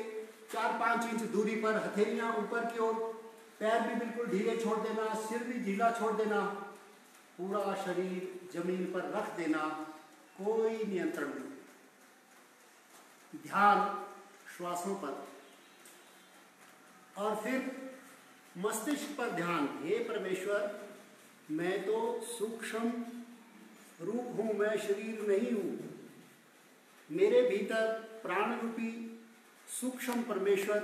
4-5 इंच दूरी पर, हथेलियाँ ऊपर की ओर, पैर भी बिल्कुल ढीले छोड़ देना, सिर भी ढीला छोड़ देना, पूरा शरीर जमीन पर रख देना, कोई नियंत्रण नहीं। ध्यान श्वासों पर और फिर मस्तिष्क पर ध्यान। हे परमेश्वर, मैं तो सूक्ष्म रूप हूं, मैं शरीर नहीं हूं। मेरे भीतर प्राण रूपी सूक्ष्म परमेश्वर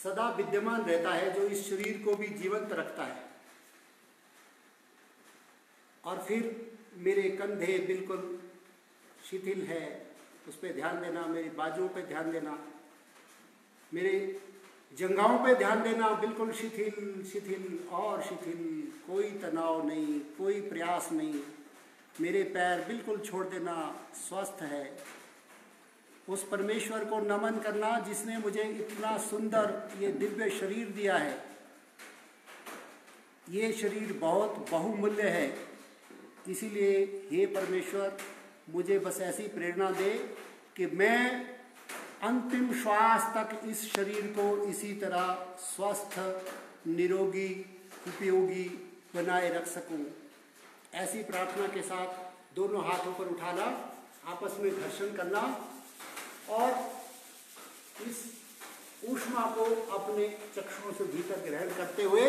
सदा विद्यमान रहता है, जो इस शरीर को भी जीवंत रखता है। और फिर मेरे कंधे बिल्कुल शिथिल है, उस पर ध्यान देना, मेरी बाजुओं पे ध्यान देना, मेरे जंघाओं पे ध्यान देना, बिल्कुल शिथिल शिथिल और शिथिल, कोई तनाव नहीं, कोई प्रयास नहीं, मेरे पैर बिल्कुल छोड़ देना, स्वस्थ है। उस परमेश्वर को नमन करना जिसने मुझे इतना सुंदर ये दिव्य शरीर दिया है। ये शरीर बहुत बहुमूल्य है, इसीलिए हे परमेश्वर मुझे बस ऐसी प्रेरणा दे कि मैं अंतिम श्वास तक इस शरीर को इसी तरह स्वस्थ, निरोगी, उपयोगी बनाए रख सकूं। ऐसी प्रार्थना के साथ दोनों हाथों पर उठाना, आपस में घर्षण करना और इस ऊष्मा को अपने चक्षुओं से भीतर ग्रहण करते हुए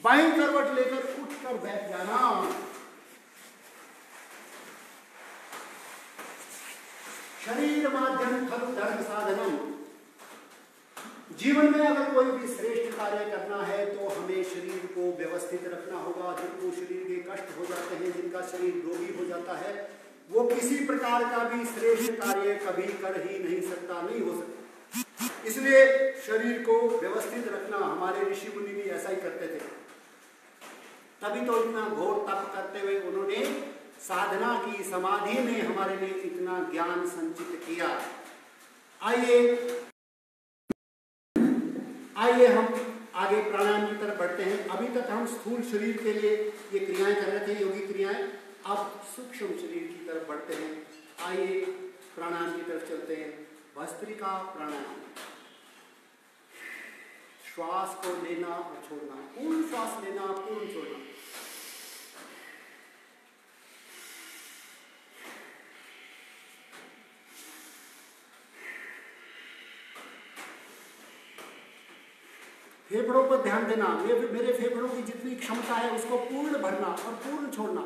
बाईं करवट लेकर उठकर बैठ जाना। शरीर माध्यम खलु धर्म साधनम। जीवन में अगर कोई भी श्रेष्ठ कार्य करना है तो हमें शरीर को व्यवस्थित रखना होगा। जिनको शरीर के कष्ट हो जाते हैं, जिनका शरीर रोगी हो जाता है, वो किसी प्रकार का भी श्रेष्ठ कार्य कभी कर ही नहीं सकता, नहीं हो सकता। इसलिए शरीर को व्यवस्थित रखना, हमारे ऋषि मुनि भी ऐसा ही करते थे। तभी तो इतना घोर तप करते हुए उन्होंने साधना की, समाधि में हमारे लिए इतना ज्ञान संचित किया। आइए हम आगे प्राणायाम की तरफ बढ़ते हैं। अभी तक हम स्थूल शरीर के लिए ये क्रियाएं कर रहे थे, योगी क्रियाएं। अब सूक्ष्म शरीर की तरफ बढ़ते हैं। आइए प्राणायाम की तरफ चलते हैं। भस्त्रिका प्राणायाम। श्वास को लेना और छोड़ना, पूर्ण श्वास लेना, पूर्ण छोड़ना। फेफड़ों पर ध्यान देना, मेरे फेफड़ों की जितनी क्षमता है उसको पूर्ण भरना और पूर्ण छोड़ना।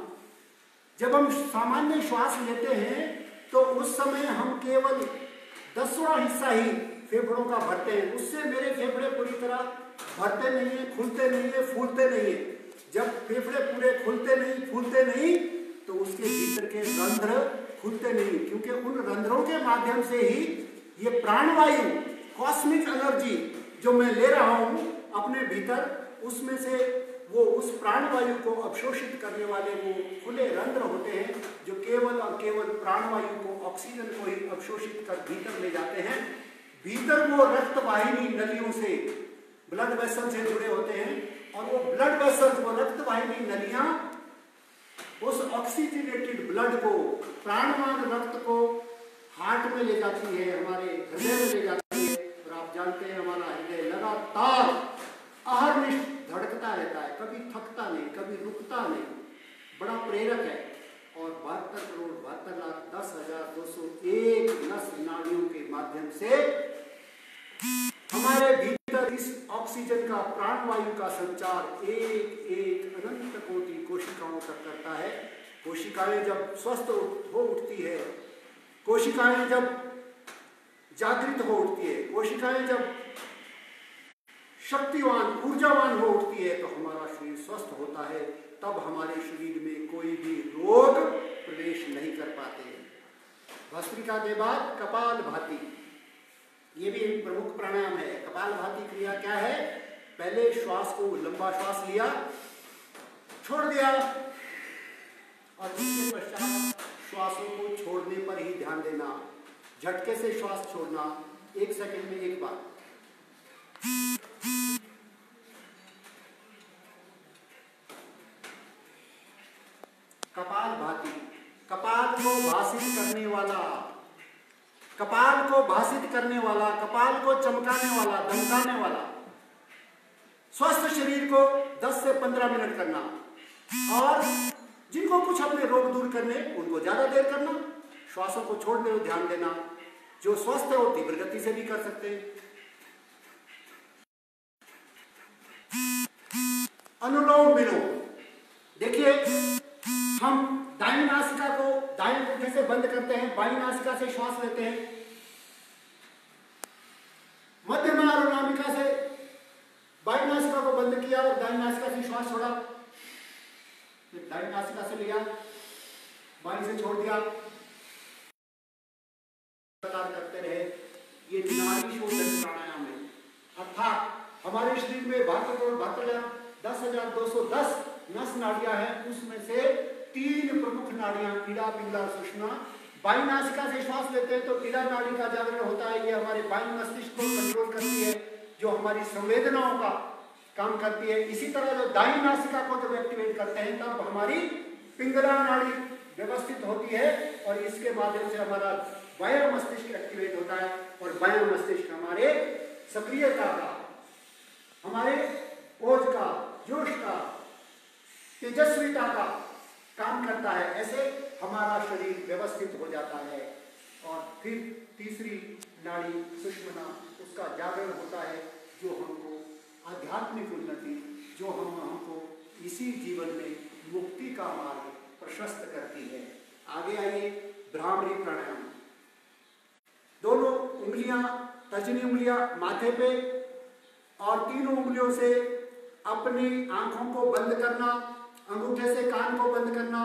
जब हम सामान्य श्वास लेते हैं तो उस समय हम केवल 10वां हिस्सा ही फेफड़ों का भरते हैं। उससे मेरे फेफड़े पूरी तरह भरते नहीं है, खुलते नहीं है, फूलते नहीं है। जब फेफड़े पूरे खुलते नहीं, फूलते नहीं, तो उसके भीतर के रंध्र खुलते नहीं, क्योंकि उन रंध्रों के माध्यम से ही ये प्राणवायु, कॉस्मिक एनर्जी जो मैं ले रहा हूं अपने भीतर, उसमें से वो उस प्राणवायु को अवशोषित करने वाले वो खुले रंध्र होते हैं जो केवल और केवल प्राणवायु को, ऑक्सीजन को ही अवशोषित कर भीतर ले जाते हैं। भीतर वो रक्त वाहिनी नलियों से, ब्लड वेसल से जुड़े होते हैं और वो ब्लड वेसल, वो रक्त वाहिनी नलियां उस ऑक्सीजनेटेड ब्लड को, प्राणवान रक्त को हार्ट में ले जाती है, हमारे हृदय में ले जाती है। और आप जानते हैं हमारा हृदय लगातार अहर्निश धड़कता रहता है, कभी थकता नहीं, कभी रुकता नहीं, बड़ा प्रेरक है। और 72,72,10,201 नस नाड़ियों के माध्यम से हमारे भीतर इस ऑक्सीजन का, प्राणवायु का संचार एक एक अनंत कोटि कोशिकाओं तक करता है। कोशिकाएं जब स्वस्थ हो उठती है, कोशिकाएं जब जागृत हो उठती है, कोशिकाएं जब शक्तिवान, ऊर्जावान हो उठती है, तो हमारा शरीर स्वस्थ होता है। तब हमारे शरीर में कोई भी रोग प्रवेश नहीं कर पाते। भस्त्रिका के बाद कपालभाति, ये भी एक प्रमुख प्राणायाम है। कपालभाति क्रिया क्या है? पहले श्वास को, लंबा श्वास लिया, छोड़ दिया और उसके पश्चात श्वासों को छोड़ने पर ही ध्यान देना। झटके से श्वास छोड़ना, 1 सेकंड में एक बार। कपालभाति, कपाल को भासित करने वाला, कपाल को भासित करने वाला, कपाल को चमकाने वाला, दमकाने वाला। स्वस्थ शरीर को 10 से 15 मिनट करना और जिनको कुछ अपने रोग दूर करने उनको ज्यादा देर करना। श्वासों को छोड़ने और ध्यान देना। जो स्वस्थ है वो तीव्र गति से भी कर सकते हैं। अनुलोम विलोम, देखिए हम दाहिनी नासिका को दाहिने पुट्ठे से बंद करते हैं, बाईं नासिका से श्वास लेते हैं, मध्यमा अनुनासिका से बाईं नासिका को बंद किया और दाहिनी नासिका से श्वास छोड़ा, फिर दाहिनी नासिका से लिया, बाईं से छोड़ दिया, शरीर में 10,210 नस नाड़ियां हैं, उसमें से 3 प्रमुख नाड़ियां इड़ा, पिंगला, सुषुम्ना। बाईं नासिका से श्वास लेते हैं तो इड़ा नाड़ी का जागरण होता है, ये हमारे बाईं मस्तिष्क को कंट्रोल करती है, जो हमारी संवेदनाओं का काम करती है। इसी तरह जो दाईं नासिका को जब एक्टिवेट करते हैं तब हमारी पिंगला नाड़ी व्यवस्थित होती है और इसके माध्यम से हमारा बाह्य मस्तिष्क एक्टिवेट होता है और बाह्य मस्तिष्क हमारे सक्रियता का, हमारे ओज का, जोश का, तेजस्विता का काम करता है। ऐसे हमारा शरीर व्यवस्थित हो जाता है। और फिर तीसरी नाड़ी सुषुम्ना, उसका जागरण होता है, जो हमको आध्यात्मिक उन्नति, जो हमको इसी जीवन में मुक्ति का मार्ग प्रशस्त करती है। आगे आइए, भ्रामरी प्राणायाम। दोनों उंगलियां, तर्जनी उंगलियां माथे पे और तीनों उंगलियों से अपनी आंखों को बंद करना, अंगूठे से कान को बंद करना,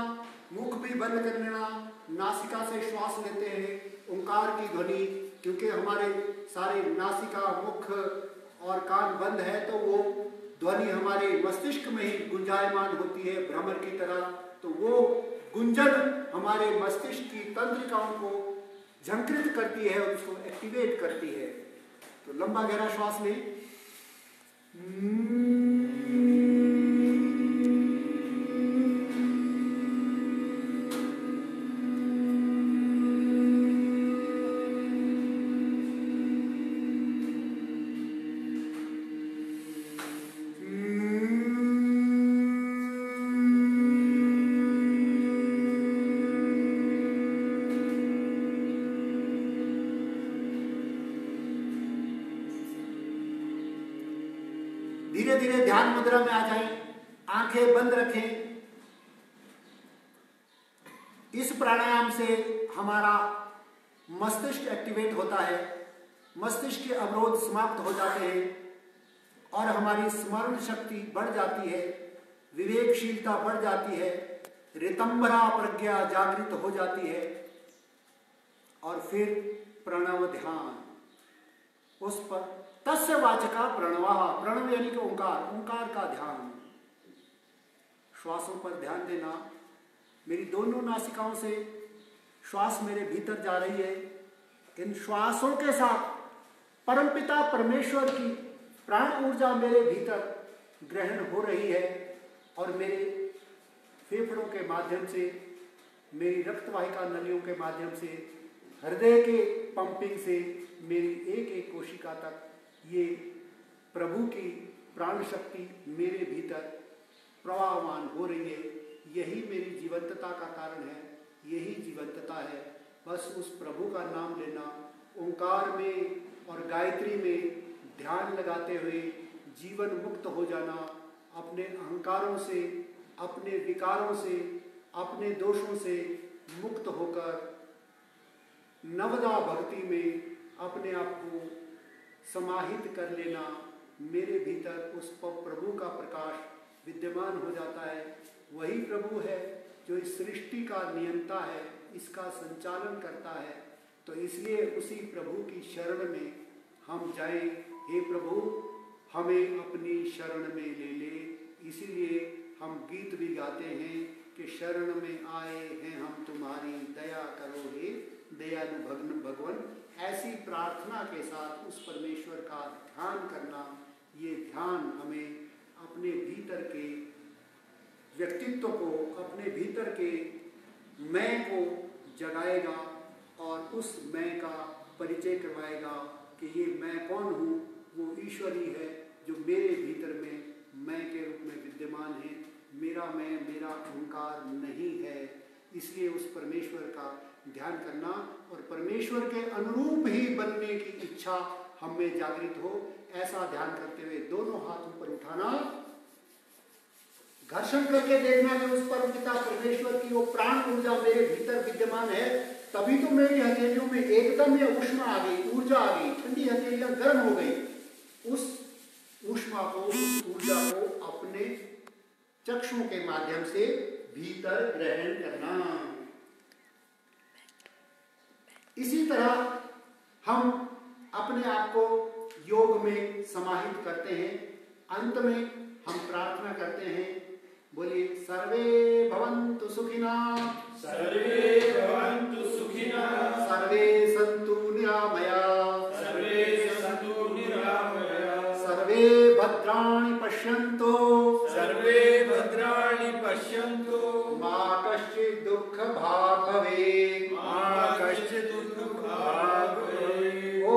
मुख भी बंद कर लेना। नासिका से श्वास लेते हैं, ओंकार की ध्वनि, क्योंकि हमारे सारे नासिका, मुख और कान बंद है तो वो ध्वनि हमारे मस्तिष्क में ही गुंजायमान होती है भ्रमर की तरह। तो वो गुंजन हमारे मस्तिष्क की तंत्रिकाओं को झंकृत करती है और उसको एक्टिवेट करती है। तो लंबा गहरा श्वास लें। धीरे धीरे ध्यान मुद्रा में आ जाएं, आंखें बंद रखें। इस प्राणायाम से हमारा मस्तिष्क एक्टिवेट होता है, मस्तिष्क के अवरोध समाप्त हो जाते हैं और हमारी स्मरण शक्ति बढ़ जाती है, विवेकशीलता बढ़ जाती है, ऋतंभरा प्रज्ञा जागृत हो जाती है। और फिर प्रणव ध्यान, उस पर तस्य वाचका प्रणवः, प्रणव यानी कि ओंकार, ओंकार का ध्यान। श्वासों पर ध्यान देना। मेरी दोनों नासिकाओं से श्वास मेरे भीतर जा रही है। इन श्वासों के साथ परमपिता परमेश्वर की प्राण ऊर्जा मेरे भीतर ग्रहण हो रही है और मेरे फेफड़ों के माध्यम से, मेरी रक्तवाहिका नलियों के माध्यम से, हृदय के पंपिंग से मेरी एक एक कोशिका तक ये प्रभु की प्राण शक्ति मेरे भीतर प्रवाहमान हो रही है। यही मेरी जीवंतता का कारण है, यही जीवंतता है। बस उस प्रभु का नाम लेना, ओंकार में और गायत्री में ध्यान लगाते हुए जीवन मुक्त हो जाना, अपने अहंकारों से, अपने विकारों से, अपने दोषों से मुक्त होकर नवदा भक्ति में अपने आप को समाहित कर लेना। मेरे भीतर उस प्रभु का प्रकाश विद्यमान हो जाता है। वही प्रभु है जो इस सृष्टि का नियंता है, इसका संचालन करता है। तो इसलिए उसी प्रभु की शरण में हम जाएं। हे प्रभु, हमें अपनी शरण में ले ले। इसीलिए हम गीत भी गाते हैं कि शरण में आए हैं हम तुम्हारी, दया करो हे दयालु भगवन। ऐसी प्रार्थना के साथ उस परमेश्वर का ध्यान करना, ये ध्यान हमें अपने भीतर के व्यक्तित्व को, अपने भीतर के मैं को जगाएगा और उस मैं का परिचय करवाएगा कि ये मैं कौन हूँ। वो ईश्वर ही है जो मेरे भीतर में मैं के रूप में विद्यमान है। मेरा मैं, मेरा अहंकार नहीं है। इसलिए उस परमेश्वर का ध्यान करना और परमेश्वर के अनुरूप ही बनने की इच्छा हम में जागृत हो, ऐसा ध्यान करते हुए दोनों हाथ ऊपर उठाना, घर्षण करके देखना कि उस परमपिता परमेश्वर की वो प्राण ऊर्जा मेरे भीतर विद्यमान है। तभी तो मेरी हथेलियों में एकदम ये ऊष्मा आ गई, ऊर्जा आ गई, ठंडी हथेलियां गर्म हो गई। उस ऊष्मा को, उस ऊर्जा को अपने चक्षुओं के माध्यम से भीतर ग्रहण करना। इसी तरह हम अपने आप को योग में समाहित करते हैं। अंत में हम प्रार्थना करते हैं, बोलिए सर्वे भवन्तु सुखिनः, सर्वे भवन्तु सुखिनः, सर्वे सन्तु निरामयाः, सर्वे सन्तु निरामयाः, सर्वे भद्राणि पश्यन्तु, सर्वे भद्राणि पश्यन्तु, मा कश्चित् दुःखभाग् भवेत्, मा कश्चित् दुःखभाग् भवेत्। ॐ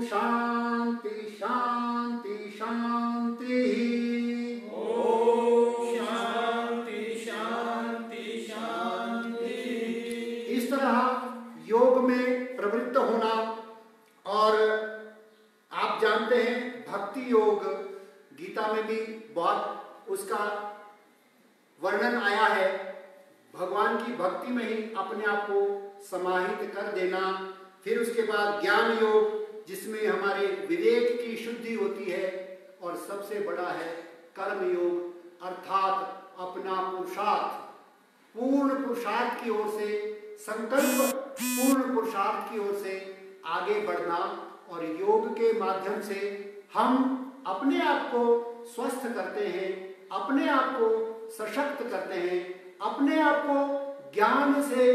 शान्ति शान्ति शान्तिः। ॐ शान्ति शान्ति शान्ति। इस तरह योग में प्रवृत्त होना, और आप जानते हैं भक्ति योग, गीता में भी बहुत उसका वर्णन आया है। भगवान की भक्ति में ही अपने आप को समाहित कर देना, फिर उसके बाद ज्ञान योग जिसमें हमारे विवेक की शुद्धि होती है, और सबसे बड़ा है कर्म योग, अर्थात अपना पुरुषार्थ, पूर्ण पुरुषार्थ की ओर से, संकल्प पूर्ण पुरुषार्थ की ओर से आगे बढ़ना। और योग के माध्यम से हम अपने आप को स्वस्थ करते हैं, अपने आप को सशक्त करते हैं, अपने आप को ज्ञान से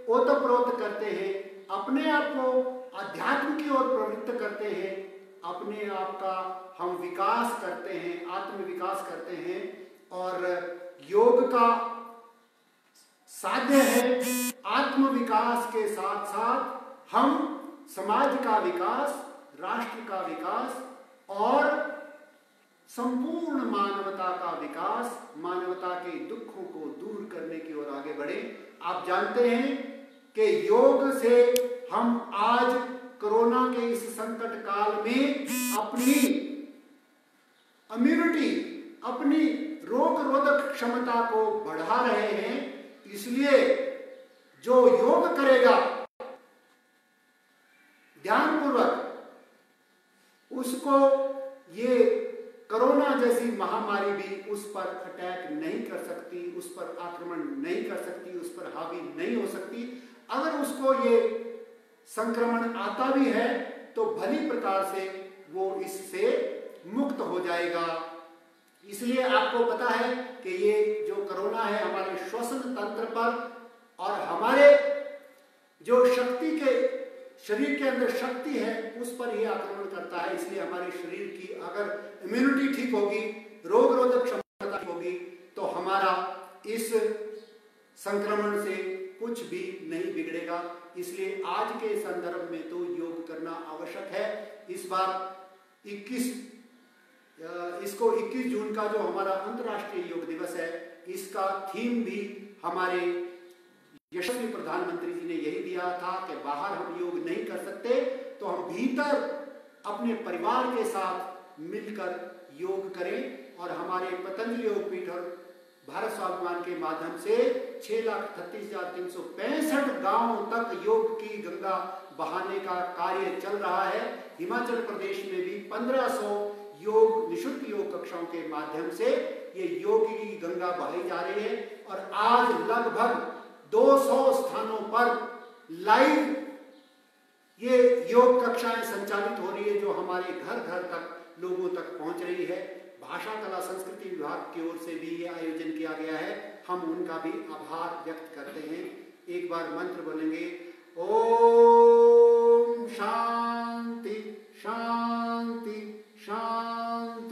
ओतप्रोत करते हैं, अपने आप को अध्यात्म की ओर प्रवृत्त करते हैं, अपने आप का हम विकास करते हैं, आत्म विकास करते हैं। और योग का साध्य है आत्म विकास के साथ साथ हम समाज का विकास, राष्ट्र का विकास और संपूर्ण मानवता का विकास, मानवता के दुखों को दूर करने की ओर आगे बढ़े। आप जानते हैं कि योग से हम आज कोरोना के इस संकट काल में अपनी इम्यूनिटी, अपनी रोग रोधक क्षमता को बढ़ा रहे हैं। इसलिए जो योग करेगा ध्यानपूर्वक, उसको ये कोरोना जैसी महामारी भी उस पर अटैक नहीं कर सकती, उस पर आक्रमण नहीं कर सकती, उस पर हावी नहीं हो सकती। अगर उसको ये संक्रमण आता भी है तो भली प्रकार से वो इससे मुक्त हो जाएगा। इसलिए आपको पता है कि ये जो कोरोना है हमारे श्वसन तंत्र पर और हमारे जो शक्ति के, शरीर के अंदर शक्ति है उस पर ही आक्रमण करता है। इसलिए हमारे शरीर की अगर इम्यूनिटी ठीक होगी, रोग रोधक क्षमता ठीक होगी, तो हमारा इस संक्रमण से कुछ भी नहीं बिगड़ेगा। इसलिए आज के संदर्भ में तो योग करना आवश्यक है। इस बार 21 जून का जो हमारा अंतर्राष्ट्रीय योग दिवस है, इसका थीम भी हमारे यशस्वी प्रधानमंत्री जी ने यही दिया था कि बाहर हम योग नहीं कर सकते तो हम भीतर अपने परिवार के साथ मिलकर योग करें। और हमारे पतंजलि योग पीठ और भारत स्वाभिमान के माध्यम से 6,38,365 गांवों तक योग की गंगा बहाने का कार्य चल रहा है। हिमाचल प्रदेश में भी 1500 योग, निःशुल्क योग कक्षाओं के माध्यम से ये योग की गंगा बहाई जा रही है। और आज लगभग 200 स्थानों पर लाइव ये योग कक्षाएं संचालित हो रही है, जो हमारे घर घर तक लोगों तक पहुंच रही है। भाषा कला संस्कृति विभाग की ओर से भी ये आयोजन किया गया है, हम उनका भी आभार व्यक्त करते हैं। एक बार मंत्र बोलेंगे, ओम शांति शांति शांति।